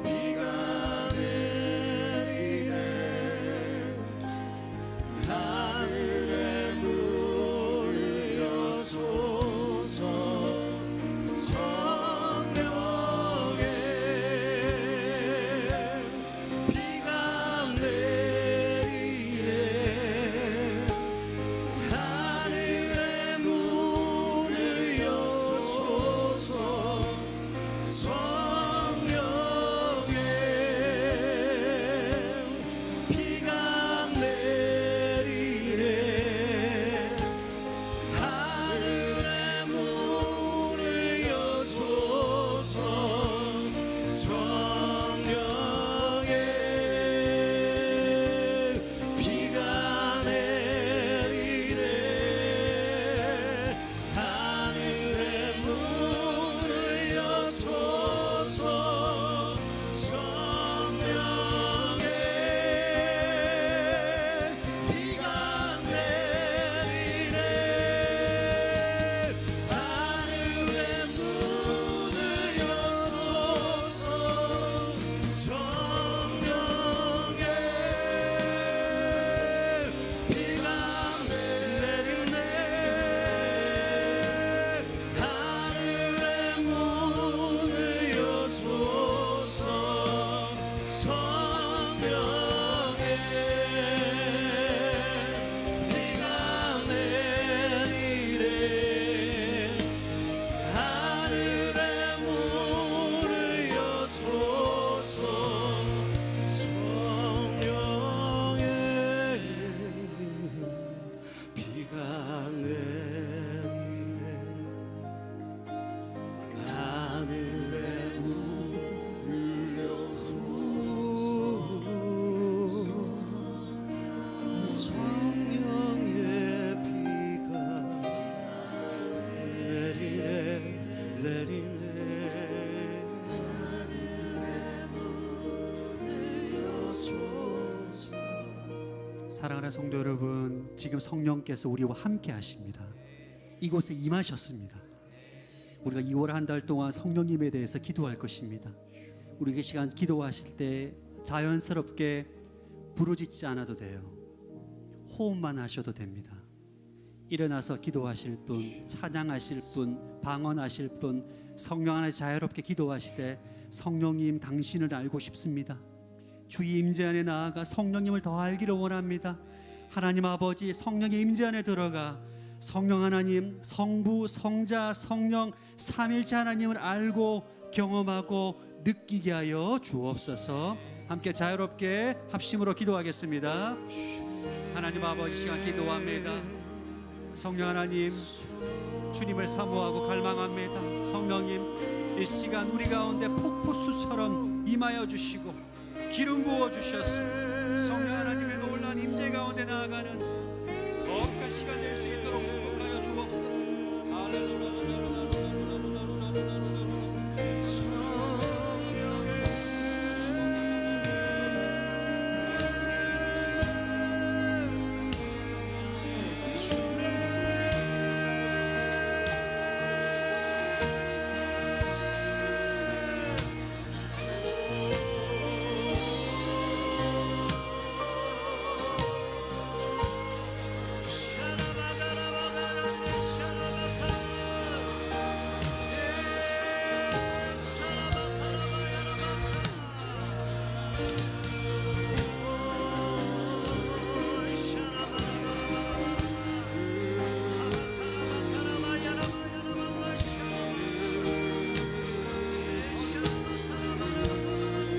비가 내리네 하늘의 문을 여소서 성령의 비가 내리네 하늘의 문을 여소서 성령의 비가 내리네 하늘의 문을 여소서 성령의 비가 내리네 하늘의 문을 여소서 성령의 비가 내리네 하늘의 문을 여소서 성령의 비가 내리네 하늘의 문을 여소서 성령의 비가 내리네 하늘의 문을 여소서 성령의 비가 내리네 하늘의 문을 여소서 성령의 비가 내리네 내리네 사랑하는 성도 여러분, 지금 성령께서 우리와 함께 하십니다. 이곳에 임하셨습니다. 우리가 2월 한 달 동안 성령님에 대해서 기도할 것입니다. 우리 이 시간 기도하실 때 자연스럽게 부르짖지 않아도 돼요. 호흡만 하셔도 됩니다. 일어나서 기도하실 분, 찬양하실 분, 방언하실 분, 성령 안에 자유롭게 기도하시되 성령님 당신을 알고 싶습니다. 주의 임재 안에 나아가 성령님을 더 알기를 원합니다. 하나님 아버지, 성령의 임재 안에 들어가 성령 하나님, 성부, 성자, 성령 삼일체 하나님을 알고 경험하고 느끼게 하여 주옵소서. 함께 자유롭게 합심으로 기도하겠습니다. 하나님 아버지, 시간 기도합니다. 성령 하나님, 주님을 사모하고 갈망합니다. 성령님, 이 시간 우리 가운데 폭포수처럼 임하여 주시고 기름 부어 주셔서 성령 하나님의 놀라운 임재 가운데 나아가는 거룩한 시간 될 수 있는